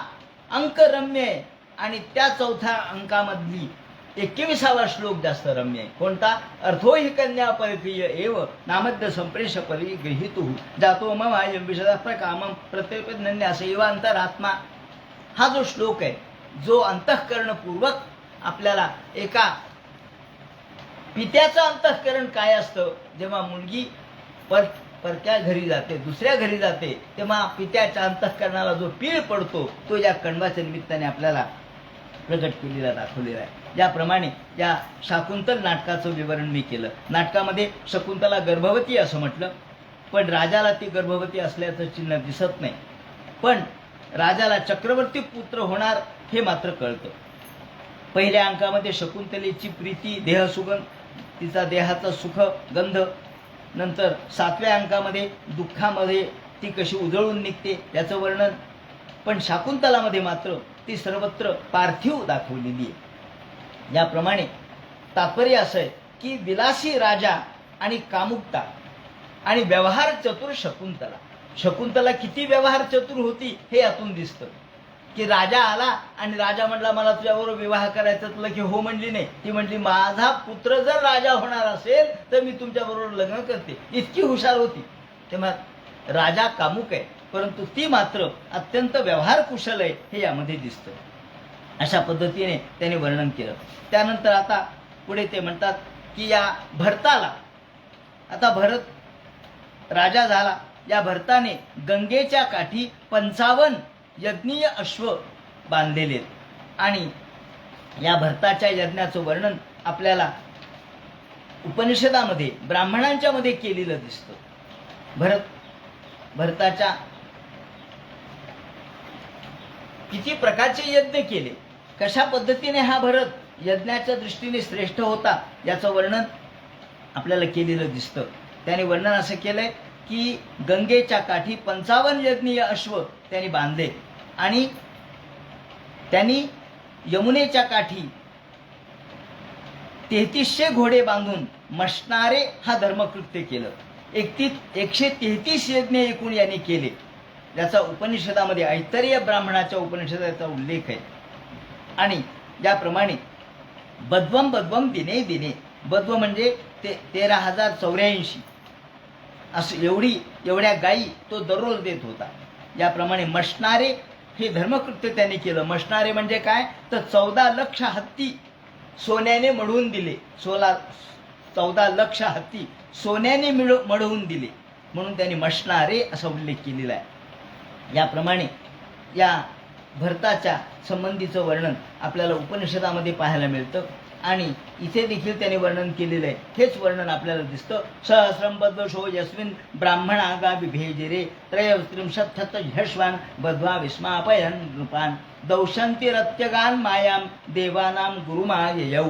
अंक रम्य आहे आणि त्या 4थ्या अंकामधली 21वा श्लोक जास्त रम्य आहे. कोणता? अर्थो हि कन्या परकीय एव नामद्य संप्रेष परिगृहीतु जातो मम आयम विशदा कामम प्रत्येपन्य सेवा अंतरात्मा. हा जो श्लोक आहे, जो अंतःकरणपूर्वक आपल्याला एका पित्याचं अंतःकरण काय असतं, जेव्हा मुलगी परक्या घरी जाते, दुसऱ्या घरी जाते, तेव्हा पित्याच्या अंतःकरणाला जो पीळ पडतो तो या कण्वाच्या निमित्ताने आपल्याला प्रगट केलेला, दाखवलेला आहे. ज्याप्रमाणे या शाकुंतल नाटकाचं विवरण मी केलं. नाटकामध्ये शकुंतला गर्भवती असं म्हटलं, पण राजाला ती गर्भवती असल्याचं चिन्ह दिसत नाही. पण राजाला चक्रवर्ती पुत्र होणार हे मात्र कळतं. पहिल्या अंकामध्ये शकुंतलेची प्रीती, देहसुगंध, तिचा देहाचा सुख गंध. नंतर 7व्या अंकामध्ये दुःखामध्ये ती कशी उजळून निघते त्याचं वर्णन. पण शाकुंतलामध्ये मात्र ती सर्वत्र पार्थिव दाखवलेली आहे. याप्रमाणे तात्पर्य असं आहे की विलासी राजा आणि कामुकता आणि व्यवहार चतुर शकुंतला. शकुंतला किती व्यवहार चतुर होती हे यातून दिसतं की राजा आला आणि राजा म्हणला मला तुझ्याबरोबर विवाह करायचा, तुला की हो म्हणली नाही. ती म्हणली माझा पुत्र जर राजा होणार असेल तर मी तुमच्याबरोबर लग्न करते. इतकी हुशार होती. तेव्हा राजा कामुक आहे परंतु ती मात्र अत्यंत व्यवहार कुशल आहे हे यामध्ये दिसतं. अशा पद्धतीने त्याने वर्णन केलं. त्यानंतर आता पुढे ते म्हणतात की या भरताला, आता भरत राजा झाला, या भरताने गंगेच्या काठी 55 यज्ञीय अश्व बांधलेले आहेत. आणि या भरताच्या यज्ञाचं वर्णन आपल्याला उपनिषदामध्ये ब्राह्मणांच्या मध्ये केलेलं दिसतं. भरताच्या किती प्रकारचे यज्ञ केले, कशा पद्धतीने हा भरत यज्ञाच्या दृष्टीने श्रेष्ठ होता याचं वर्णन आपल्याला केलेलं दिसतं. त्याने वर्णन असं केलंय की गंगेच्या काठी 55 यज्ञीय अश्व त्यांनी बांधले आणि त्यांनी यमुनेच्या काठी 3300 घोडे बांधून मशनारे हा धर्मकृत्य केलं. 133 यज्ञ एकूण यांनी केले. याचा उपनिषदामध्ये ऐतरेय ब्राह्मणाच्या उपनिषदाचा उल्लेख आहे. आणि ज्याप्रमाणे बद्वम बद्वम दिने दिने, बद्व म्हणजे 13,084 असं एवढ्या गायी तो दररोज देत होता. याप्रमाणे मशनारे हे धर्मकृत्य त्यांनी केलं. मशनारे म्हणजे काय तर 14 लक्ष हत्ती सोन्याने मढवून दिले. 14 लक्ष हत्ती सोन्याने मढवून दिले म्हणून त्यांनी मशनारे असा उल्लेख केलेला आहे. याप्रमाणे या भरताच्या संबंधीचं वर्णन आपल्याला उपनिषदामध्ये पाहायला मिळतं आणि इथे देखील त्याने वर्णन केलेलं आहे. हेच वर्णन आपल्याला दिसतं. सहस्रम बद्वशो यस्मिन् ब्राह्मणागा विभेजिरे त्रयस्त्रिंशत्थत ह्यश्वान बद्वा विस्मापयन् नृपान् दौशन्तिरत्यगान् मायां देवानां गुरुमाययौ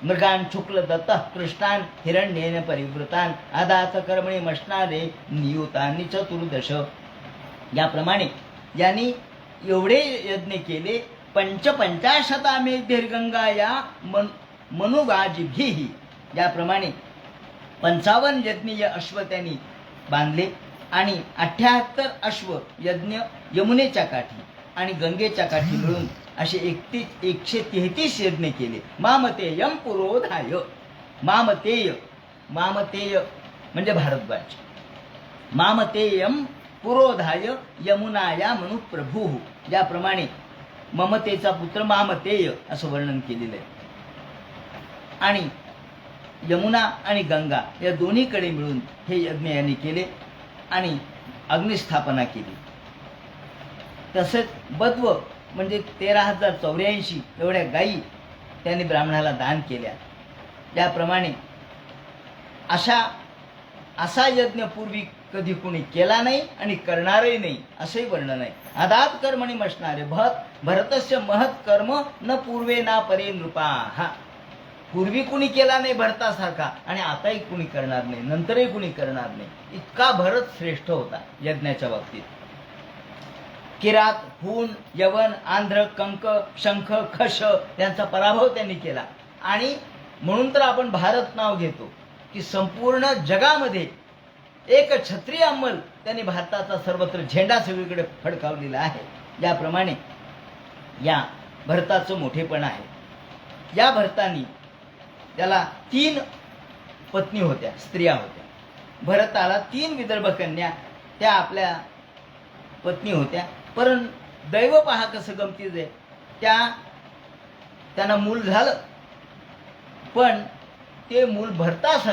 मृगान् शुक्ल दत्तः कृष्णान् हिरण्येन परिवृतान् आदात कर्मणि मशनारे नियुतानि चतुर्दश. याप्रमाणे यांनी एवढे यज्ञ केले. 55 दीर्घंगा या मनुगाजिभिः. याप्रमाणे 55 यज्ञीय अश्व त्यांनी बांधले आणि 78 अश्व यज्ञ यमुनेच्या काठी आणि गंगेच्या काठी मिळून असे 133 यज्ञ केले. मामतेयम पुरोधाय. मामतेय म्हणजे भारद्वाज. मामतेयम पुरोधाय यमुनाया मनु प्रभू. याप्रमाणे ममतेचा पुत्र मामतेय असं वर्णन केलेलं आहे. आणि यमुना आणि गंगा या दोन्हीकडे मिळून हे यज्ञ यांनी केले आणि अग्निस्थापना केली. तसेच बद्व म्हणजे 13,084 एवढ्या गायी त्यांनी ब्राह्मणाला दान केल्या. त्याप्रमाणे असा यज्ञ पूर्वी कधी कोणी केला नाही आणि करणारही नाही असंही वर्णन आहे. आदात कर्मणी मशनारे भरतस्य महत् कर्म न पूर्वे ना परे नृपा. हा पूर्वी कुणी केला नाही भरतासारखा आणि आताही कुणी करणार नाही, नंतरही कुणी करणार नाही. इतका भरत श्रेष्ठ होता यज्ञाच्या बाबतीत. किरात, हूण, यवन, आंध्र, कंक, शंख, खश यांचा पराभव त्यांनी केला. आणि म्हणून तर आपण भारत नाव घेतो की संपूर्ण जगामध्ये एक क्षत्रिय अंमल त्यांनी भारताचा सर्वत्र झेंडा सगळीकडे फडकावलेला आहे. याप्रमाणे या भरताचं मोठेपण आहे. या भरतानी त्याला 3 पत्नी होत्या, स्त्रिया होत्या. भरताला 3 विदर्भ कन्या त्या आपल्या पत्नी होत्या. परंतु दैव पहा कसं गमतीचं आहे, त्यांना मूल झालं पण ते मूल भरतास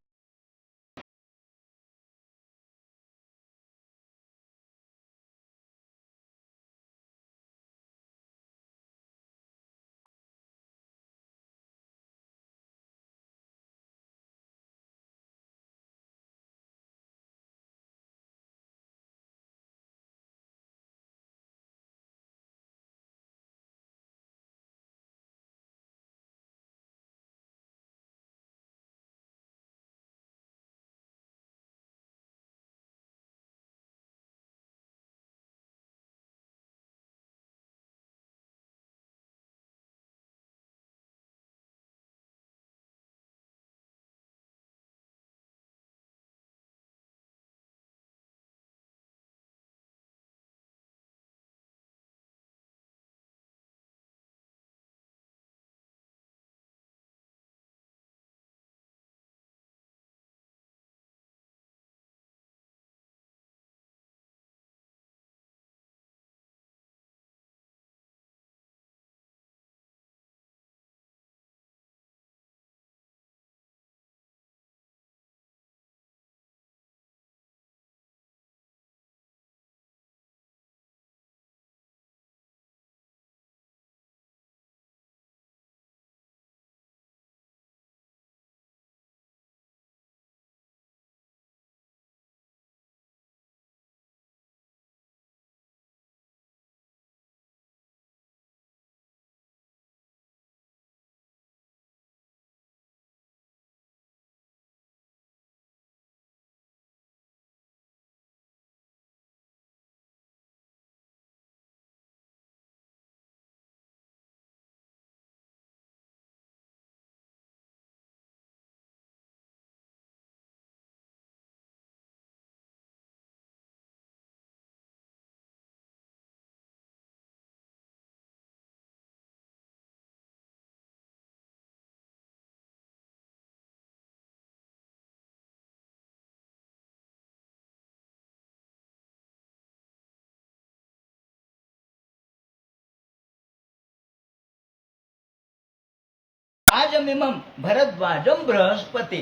राजमिमं भरद्वाजं बृहस्पते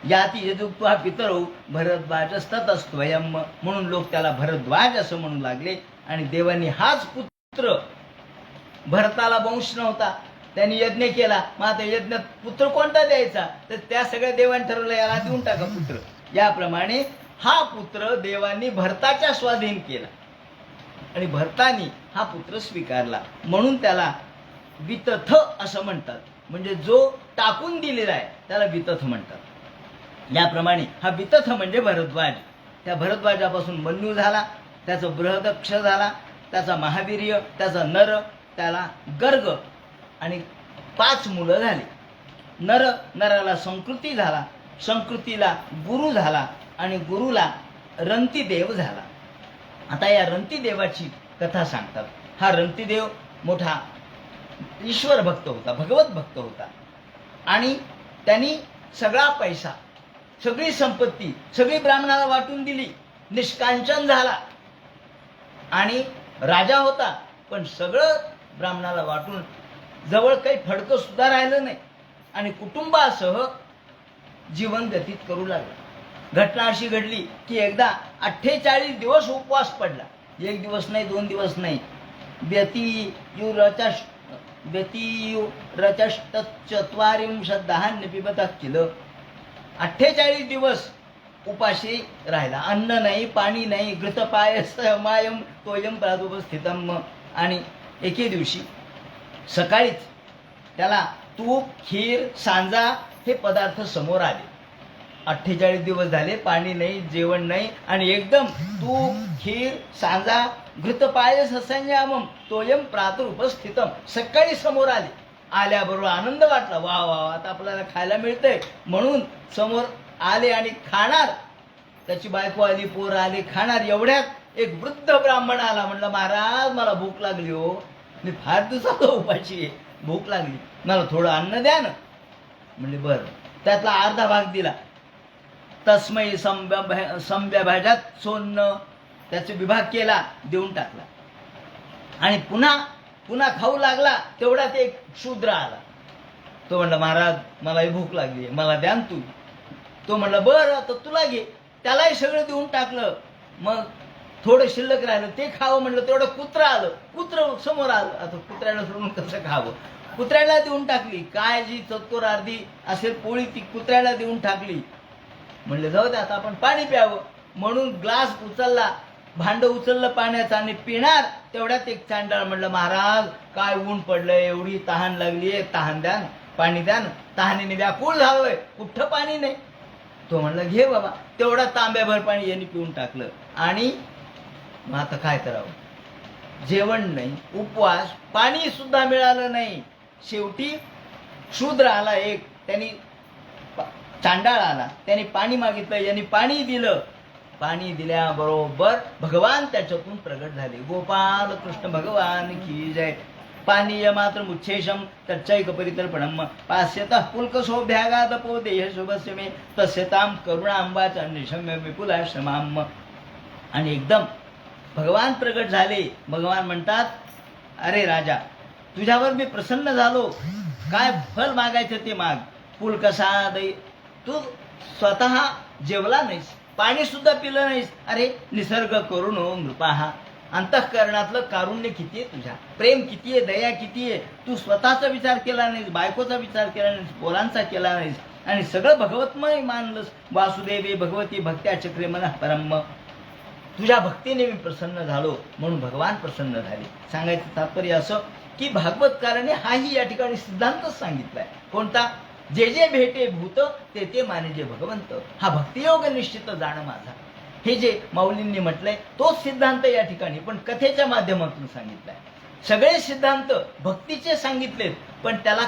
याती यदुक्त्वा पितरौ भरद्वाजस्ततस्त्वयं. म्हणून लोक त्याला भरद्वाज असं म्हणू लागले. आणि देवांनी हाच पुत्र, भरताला वंश नव्हता, त्यांनी यज्ञ केला. मग आता यज्ञात पुत्र कोणता द्यायचा, तर त्या सगळ्या देवांनी ठरवलं याला देऊन टाका पुत्र. याप्रमाणे हा पुत्र देवांनी भरताच्या स्वाधीन केला आणि भरतानी हा पुत्र स्वीकारला. म्हणून त्याला वितथ असं म्हणतात. म्हणजे जो टाकून दिलेला आहे त्याला वितथ म्हणतात. याप्रमाणे हा वितथ म्हणजे भरद्वाज. त्या भरद्वाजापासून मन्यू झाला, त्याचा बृहदक्ष झाला, त्याचा महावीर्य, त्याचा नर, त्याला गर्ग आणि 5 मुलं झाली. नराला संकृती झाला, संकृतीला गुरु झाला आणि गुरुला रंतीदेव झाला. आता या रंतीदेवाची कथा सांगतात. हा रंतीदेव मोठा ईश्वर भक्त होता, भगवत भक्त होता. आणि त्यांनी सगळा पैसा, सगळी संपत्ती सगळी ब्राह्मणाला वाटून दिली, निष्कांचन झाला. आणि राजा होता पण सगळं ब्राह्मणाला वाटून जवळ काही फडकं सुद्धा राहिलं नाही आणि कुटुंबासह जीवन व्यतीत करू लागला. घटना अशी घडली की एकदा 48 दिवस उपवास पडला. 1 दिवस नाही, 2 दिवस नाही. व्यती युराच्या व्यतिरचष्टचत्वारिंशद्धान्य पिबत किल. 48 दिवस उपाशी राहिला. अन्न नाही, पाणी नाही. घृतपायसमायम तोयम प्रादुपस्थितम. आणि एके दिवशी सकाळीच त्याला तूप, खीर, सांजा हे पदार्थ समोर आले. 48 दिवस झाले, पाणी नाही, जेवण नाही, आणि एकदम तूप, खीर, सांजा, घृतपायस संयमम तोयम प्रादुपस्थितम सकाळी समोर आले. आल्याबरोबर आनंद वाटला. वा वा, आता आपल्याला खायला मिळतंय म्हणून समोर आले आणि खाणार. त्याची बायको आली, पोर आले, खाणार. एवढ्यात एक वृद्ध ब्राह्मण आला. म्हणलं, महाराज मला भूक लागली हो, मी फार दिवसाचा उपाशी आहे, भूक लागली, मला थोडं अन्न द्या ना. म्हणले बरं. त्यातला अर्धा भाग दिला. तस्मै संव्यभाजात सोन्न, त्याचा विभाग केला, देऊन टाकला. आणि पुन्हा खाऊ लागला. तेवढ्यात एक शूद्र आला. तो म्हणला, महाराज मलाही भूक लागली, मला द्या ना तू. तो म्हणला, बरं तर तुला घे. त्यालाही सगळं देऊन टाकलं. मग थोडं शिल्लक राहिलं, ते खावं म्हणलं. तेवढं कुत्रं आलं. कुत्रं समोर आलं. आता कुत्र्याला सोडून कसं खावं? कुत्र्याला देऊन टाकली. काय जी चतकोर अर्धी असेल पोळी ती कुत्र्याला देऊन टाकली. म्हणले जाऊ दे, आता आपण पाणी प्यावं म्हणून ग्लास उचलला, भांड उचललं पाण्याचं आणि पिणार. तेवढ्यात एक चांडाळ म्हणलं, महाराज काय ऊन पडलंय, एवढी तहान लागलीये, तहान द्या ना, पाणी द्या ना. तहानीने व्याकुळ झालोय, कुठं पाणी नाही. तो म्हणला, घे बाबा. तेवढा तांब्याभर पाणी यांनी पिऊन टाकलं. आणि मग आता काय करावं? जेवण नाही, उपवास, पाणी सुद्धा मिळालं नाही. शेवटी शूद्र आला एक, त्यांनी चांडाळ आला, त्यांनी पाणी मागितलं, यांनी पाणी दिलं. पाणी दिल्याबरोबर भगवान त्याच्यातून प्रगट झाले. गोपाल कृष्ण भगवान की जय. पानीय मात्र मुच्छेषम तच्चैक परितर्पणम पास्यतः पुलकशोभ्यागादपो देह शुभस्य मे तस्यताम करुणांबाच निशम्य विपुलाश्रमाम. आणि एकदम भगवान प्रगट झाले. भगवान म्हणतात, अरे राजा, तुझ्यावर मी प्रसन्न झालो, काय फल मागायचं ते माग. पुलकसा दई, तू स्वतः जेवला नाहीस, पाणी सुद्धा पिलं नाहीस. अरे निसर्ग करून नृपाहा, अंतःकरणातलं कारुण्य किती आहे तुझ्या, प्रेम किती आहे, दया किती आहे. तू स्वतःचा विचार केला नाहीस, बायकोचा विचार केला नाहीस, पोरांचा केला नाहीस, आणि सगळं भगवतमय मानलंस. वासुदेवे भगवती भक्त्या चक्रे मनः परम. तुझ्या भक्तीने मी प्रसन्न झालो म्हणून भगवान प्रसन्न झाले. सांगायचं तात्पर्य असं की भागवतकाराने हाही या ठिकाणी सिद्धांतच सांगितलाय. कोणता? जे जे भेटे भूत ते ते मानिजे भगवंत. हा भक्तियोग निश्चित जाणं माझा, हे जे माऊलींनी म्हटलंय तोच सिद्धांत या ठिकाणी पण कथेच्या माध्यमातून सांगितलाय. सगळे सिद्धांत भक्तीचे सांगितलेत, पण त्याला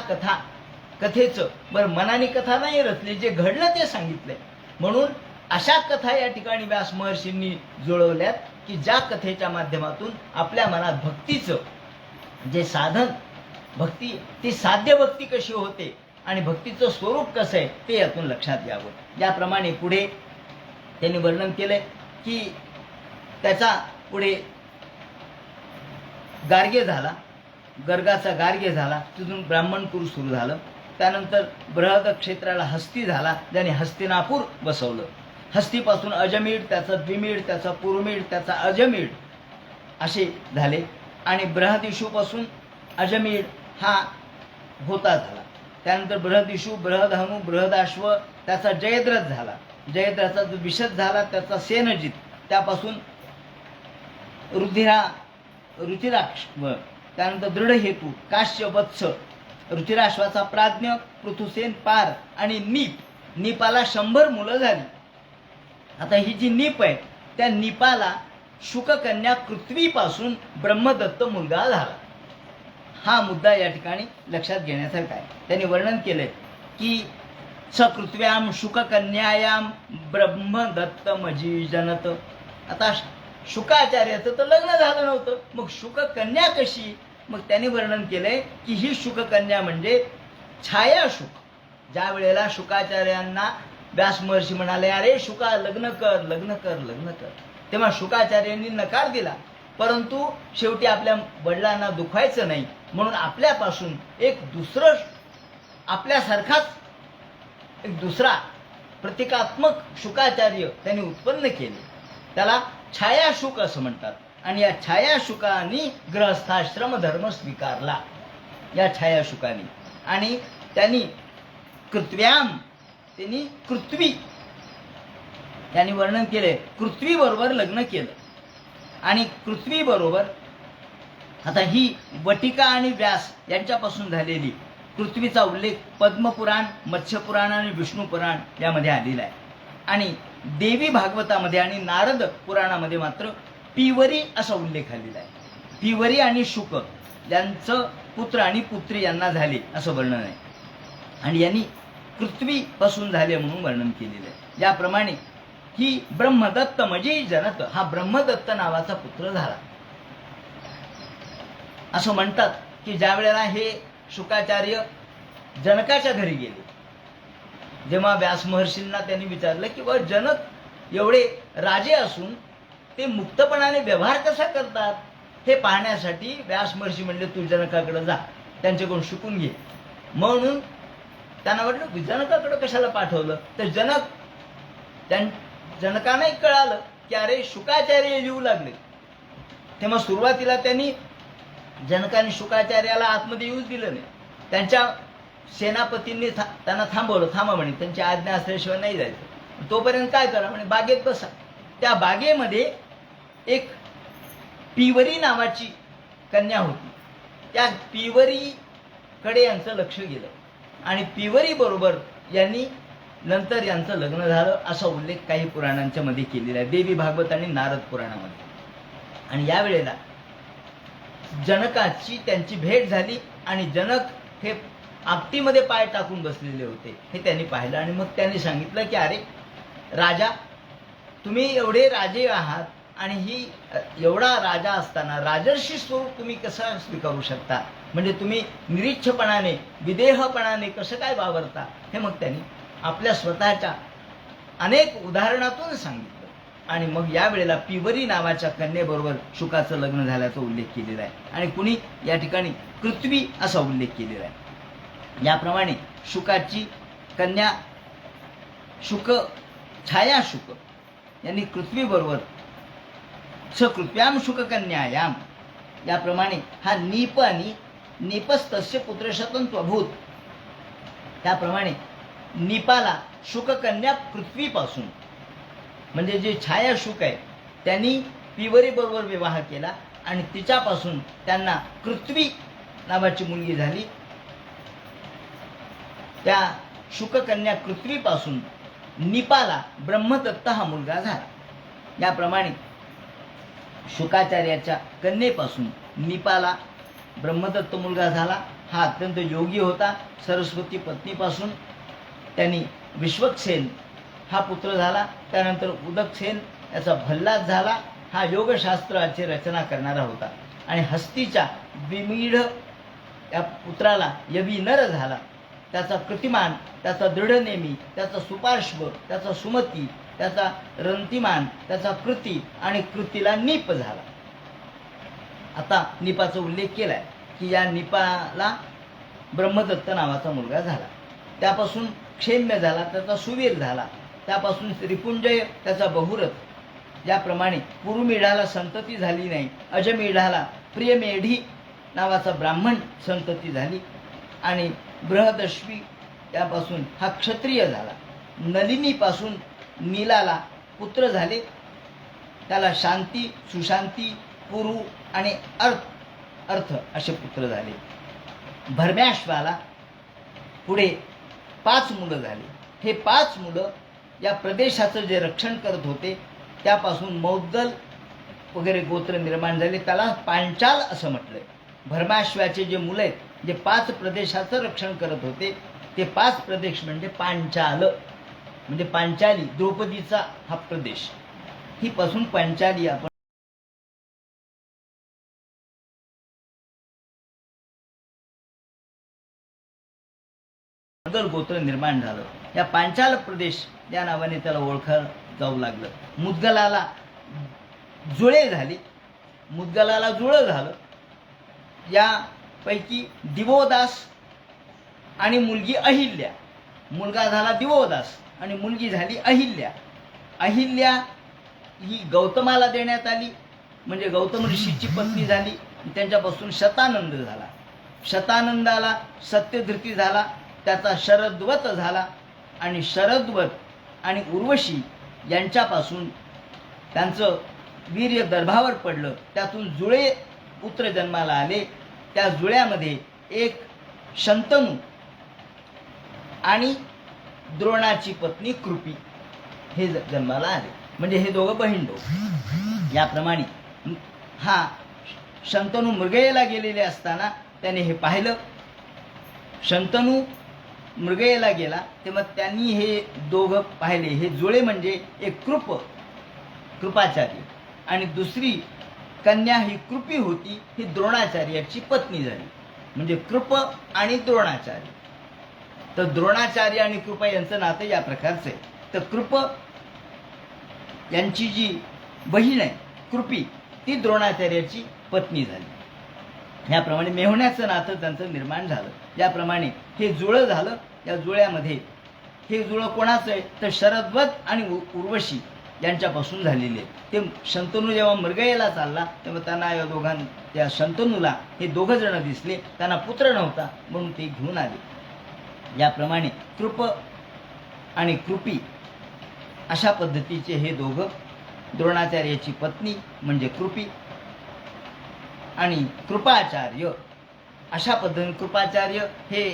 कथेचं बरं मनाने कथा नाही रचली, जे घडलं ते सांगितलंय. म्हणून अशा कथा या ठिकाणी व्यास महर्षींनी जुळवल्यात की ज्या कथेच्या माध्यमातून आपल्या मनात भक्तीचं जे साधन, भक्ती ती साध्य भक्ती कशी होते आणि भक्तीचं स्वरूप कसं आहे ते यातून लक्षात यावं. याप्रमाणे पुढे त्यांनी वर्णन केलंय की त्याचा पुढे गार्गे झाला, गर्गाचा गार्गे झाला, तिथून ब्राह्मणपूर सुरू झालं. त्यानंतर बृहद क्षेत्राला हस्ती झाला, ज्याने हस्तिनापूर बसवलं. हस्तीपासून अजमीड, त्याचा द्विमीड, त्याचा पुरमीड, त्याचा अजमीड असे झाले. आणि बृहदिशूपासून अजमीड हा होता झाला. त्यानंतर बृहदिशू, बृहदहनु, बृहदाश्व, त्याचा जयद्रथ झाला. जयद्रथाचा जो विशद झाला त्याचा सेनजित, त्यापासून रुचिराश्व, त्यानंतर दृढहेतू, काश्य, वत्स, रुचिराश्वाचा प्राज्ञ, पृथुसेन, पार आणि नीप. नीपाला 100 मुलं झाली. आता ही जी नीप आहे त्या नीपाला शुककन्या पृथ्वीपासून ब्रह्मदत्त मुलगा झाला. हा मुद्दा या ठिकाणी लक्षात घेण्यासारखा आहे. त्यांनी वर्णन केलंय की सकृत्व्याम शुककन्यायाम ब्रह्मदत्त मजी जनत. आता शुकाचार्याचं तर लग्न झालं नव्हतं, मग शुककन्या कशी? मग त्यांनी वर्णन केलंय की ही शुककन्या म्हणजे छायाशुक. ज्या वेळेला शुकाचार्यांना व्यास महर्षी म्हणाले, अरे शुका लग्न कर, लग्न कर, लग्न कर, तेव्हा शुकाचार्यांनी नकार दिला. परंतु शेवटी आपल्या वडिलांना दुखायचं नाही म्हणून आपल्यापासून एक दुसरं, आपल्यासारखाच एक दुसरा प्रतिकात्मक शुकाचार्य त्यांनी उत्पन्न केले. त्याला छायाशुक असं म्हणतात. आणि या छायाशुकांनी गृहस्थाश्रम धर्म स्वीकारला. या छायाशुकाने. आणि त्यांनी कृत्व्याम, त्यांनी कृत्वी यांनी वर्णन केले, पृथ्वी बरोबर लग्न केलं. आणि पृथ्वी बरोबर आता ही वटिका आणि व्यास यांच्यापासून झालेली पृथ्वीचा उल्लेख पद्मपुराण, मत्स्यपुराण आणि विष्णुपुराण यामध्ये आलेला आहे. आणि देवी भागवतामध्ये आणि नारद पुराणामध्ये मात्र पिवरी असा उल्लेख आलेला आहे. पिवरी आणि शुक यांचं पुत्र आणि पुत्री यांना झाले असं वर्णन आहे. आणि यांनी पृथ्वीपासून झाले म्हणून वर्णन केलेलं आहे. याप्रमाणे ही ब्रह्मदत्त म्हणजे जनक हा ब्रह्मदत्त नावाचा पुत्र झाला. असं म्हणतात की ज्या वेळेला हे शुकाचार्य जनकाच्या घरी गेले, जेव्हा व्यास महर्षींना त्यांनी विचारलं की बा जनक एवढे राजे असून ते मुक्तपणाने व्यवहार कसा करतात हे पाहण्यासाठी व्यास महर्षी म्हणले तू जनकाकडे जा, त्यांच्याकडून शिकून घे. म्हणून त्यांना वाटलं की जनकाकडे कशाला पाठवलं, तर जनकांनाही कळालं की अरे शुकाचार्य लिहू लागले. तेव्हा सुरुवातीला त्यांनी जनकाने शुकाचार्याला आतमध्ये येऊच दिलं नाही. त्यांच्या सेनापतींनी त्यांना थांबवलं, थांबा म्हणे, त्यांची आज्ञा असल्याशिवाय नाही जायचं. तोपर्यंत काय करा म्हणे, बागेत बसा. त्या बागेमध्ये एक पिवरी नावाची कन्या होती. त्या पिवरीकडे यांचं लक्ष गेलं आणि पिवरी बरोबर यांनी नंतर यांचं लग्न झालं असा उल्लेख काही पुराणांच्या मध्ये केलेला आहे, देवी भागवत आणि नारद पुराणामध्ये. आणि यावेळेला जनकाची त्यांची भेट झाली आणि जनक हे आपटीमध्ये पाय टाकून बसलेले होते हे त्यांनी पाहिलं. आणि मग त्यांनी सांगितलं की अरे राजा, तुम्ही एवढे राजे आहात आणि ही एवढा राजा असताना राजर्षी स्वरूप तुम्ही कसं स्वीकारू शकता, म्हणजे तुम्ही निरीच्छपणाने विदेहपणाने कसं काय वावरता, हे मग त्यांनी आपल्या स्वतःच्या अनेक उदाहरणातून सांगितलं. आणि मग यावेळेला पिवरी नावाच्या कन्येबरोबर शुकाचं लग्न झाल्याचा उल्लेख केलेला आहे. आणि कुणी या ठिकाणी पृथ्वी असा उल्लेख केलेला आहे. याप्रमाणे शुकाची कन्या शुक, छाया शुक यांनी पृथ्वीबरोबर सकृत्याम शुककन्यायाम, याप्रमाणे हा नीप आणि नीपस्तस्य पुत्रशतन त्वभूत, त्याप्रमाणे नीपाला शुककन्या पृथ्वीपासून म्हणजे जे छाया शुक आहे त्यांनी पिवरी बरोबर विवाह केला आणि तिच्यापासून त्यांना पृथ्वी नावाची मुलगी झाली. त्या शुककन्या पृथ्वीपासून नीपाला ब्रह्मदत्त हा मुलगा झाला. याप्रमाणे शुकाचार्याच्या कन्येपासून नीपाला ब्रह्मदत्त मुलगा झाला. हा अत्यंत योगी होता. सरस्वती पत्नीपासून त्यांनी विश्वक्सेन हा पुत्र झाला. त्यानंतर उदकसेन याचा भल्लाद झाला. हा योगशास्त्राची रचना करणारा होता. आणि हस्तीच्या विमीढ या पुत्राला यवी नर झाला. त्याचा कृतिमान, त्याचा दृढनेमी, त्याचा सुपार्श्व, त्याचा सुमती, त्याचा रंतिमान, त्याचा कृती आणि कृतीला नीप झाला. आता नीपाचा उल्लेख केलाय की या नीपाला ब्रह्मदत्त नावाचा मुलगा झाला. त्यापासून क्षेम्य झाला, त्याचा सुवीर झाला. त्यापासून रिपुंजय त्याचा बहुरथ. ज्याप्रमाणे पुरुमेढाला संतती झाली नाही, अजमेढाला प्रियमेढी नावाचा ब्राह्मण संतती झाली. आणि बृहदश्वी त्यापासून हा क्षत्रिय झाला. नलिनीपासून नीलाला पुत्र झाले. त्याला शांती, सुशांती, पुरु आणि अर्थ असे पुत्र झाले. भरम्याश्वाला पुढे 5 मुलं झाली. हे 5 मुलं या प्रदेशाचं जे रक्षण करत होते त्यापासून मौद्गल वगैरे गोत्र निर्माण झाले. त्याला पांचाल असं म्हटलंय. भरमाश्वाचे जे मुलं आहेत, जे 5 प्रदेशाचं रक्षण करत होते, ते 5 प्रदेश म्हणजे पांचाल, म्हणजे पांचाली द्रौपदीचा हा प्रदेश. ही पासून पांचाली आपण गोत्र निर्माण झालं. या पांचाल प्रदेश या नावाने त्याला ओळखलं जाऊ लागलं. मुद्गलाला जुळे झाली. मुद्गलाला जुळं झालं. यापैकी दिवोदास आणि मुलगी अहिल्या. मुलगा झाला दिवोदास आणि मुलगी झाली अहिल्या. अहिल्या ही गौतमाला देण्यात आली, म्हणजे गौतम ऋषीची पत्नी झाली. त्यांच्यापासून शतानंद झाला. शतानंदाला सत्यधृती झाला, त्याचा शरद्वत झाला आणि शरद्वत आणि उर्वशी यांच्यापासून त्यांचं वीर्य गर्भावर पडलं. त्यातून जुळे पुत्र जन्माला आले. त्या जुळ्यामध्ये एक शंतनू आणि द्रोणाची पत्नी कृपी हे जन्माला आले. म्हणजे हे दोघं बहिणभाऊ. याप्रमाणे हा शंतनू मृगयेला गेलेले असताना त्याने हे पाहिलं. शंतनू मृगयेला गेला तेव्हा त्यांनी हे दोघं पाहिले. हे जुळे म्हणजे एक कृपाचार्य आणि दुसरी कन्या ही कृपी होती. ही द्रोणाचार्याची पत्नी झाली. म्हणजे कृप आणि द्रोणाचार्य. तर द्रोणाचार्य आणि कृपा यांचं नातं या प्रकारचं आहे. तर कृप यांची जी बहीण आहे कृपी ती द्रोणाचार्याची पत्नी झाली. याप्रमाणे मेहुण्याचं नातं त्यांचं निर्माण झालं. याप्रमाणे हे जुळं झालं. या जुळ्यामध्ये हे जुळं कोणाचं आहे तर शरद्वत आणि उर्वशी यांच्यापासून झालेले. ते शंतनू जेव्हा मृगयेला चालला तेव्हा त्यांना या त्या शंतनूला हे दोघं जण दिसले. त्यांना पुत्र नव्हता म्हणून ते घेऊन आले. याप्रमाणे कृप आणि कृपी अशा पद्धतीचे हे दोघं, द्रोणाचार्याची पत्नी म्हणजे कृपी आणि कृपाचार्य अशा पद्धतीने. कृपाचार्य हे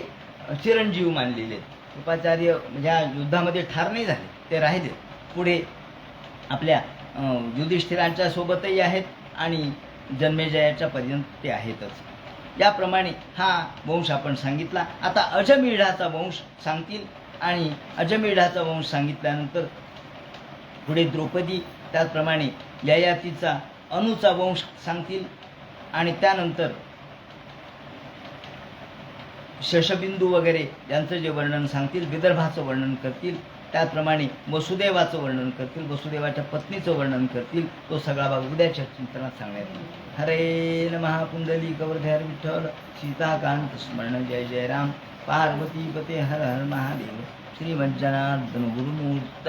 चिरंजीव मानलेले आहेत. कृपाचार्य ज्या युद्धामध्ये ठार नाही झाले ते राहिले. पुढे आपल्या युधिष्ठिरांच्या सोबतही आहेत आणि जन्मेजयाच्या पर्यंत ते आहेतच. याप्रमाणे हा वंश आपण सांगितला. आता अजमेढाचा वंश सांगतील आणि अजमेढाचा वंश सांगितल्यानंतर पुढे द्रौपदी, त्याचप्रमाणे ययातीचा अनुचा वंश सांगतील आणि त्यानंतर शशबिंदू वगैरे यांचं जे वर्णन सांगतील. विदर्भाचं वर्णन करतील. त्याचप्रमाणे वसुदेवाचं वर्णन करतील. वसुदेवाच्या पत्नीचं वर्णन करतील. तो सगळा भाग उद्याच्या चिंतनात सांगण्यात येईल. हरे नमः. पुंडलिक वरधर विठ्ठल सीताकांत स्मरण. जय जय राम. पार्वती पते हर हर महादेव. श्रीमज्जनार्दन गुरुमूर्त.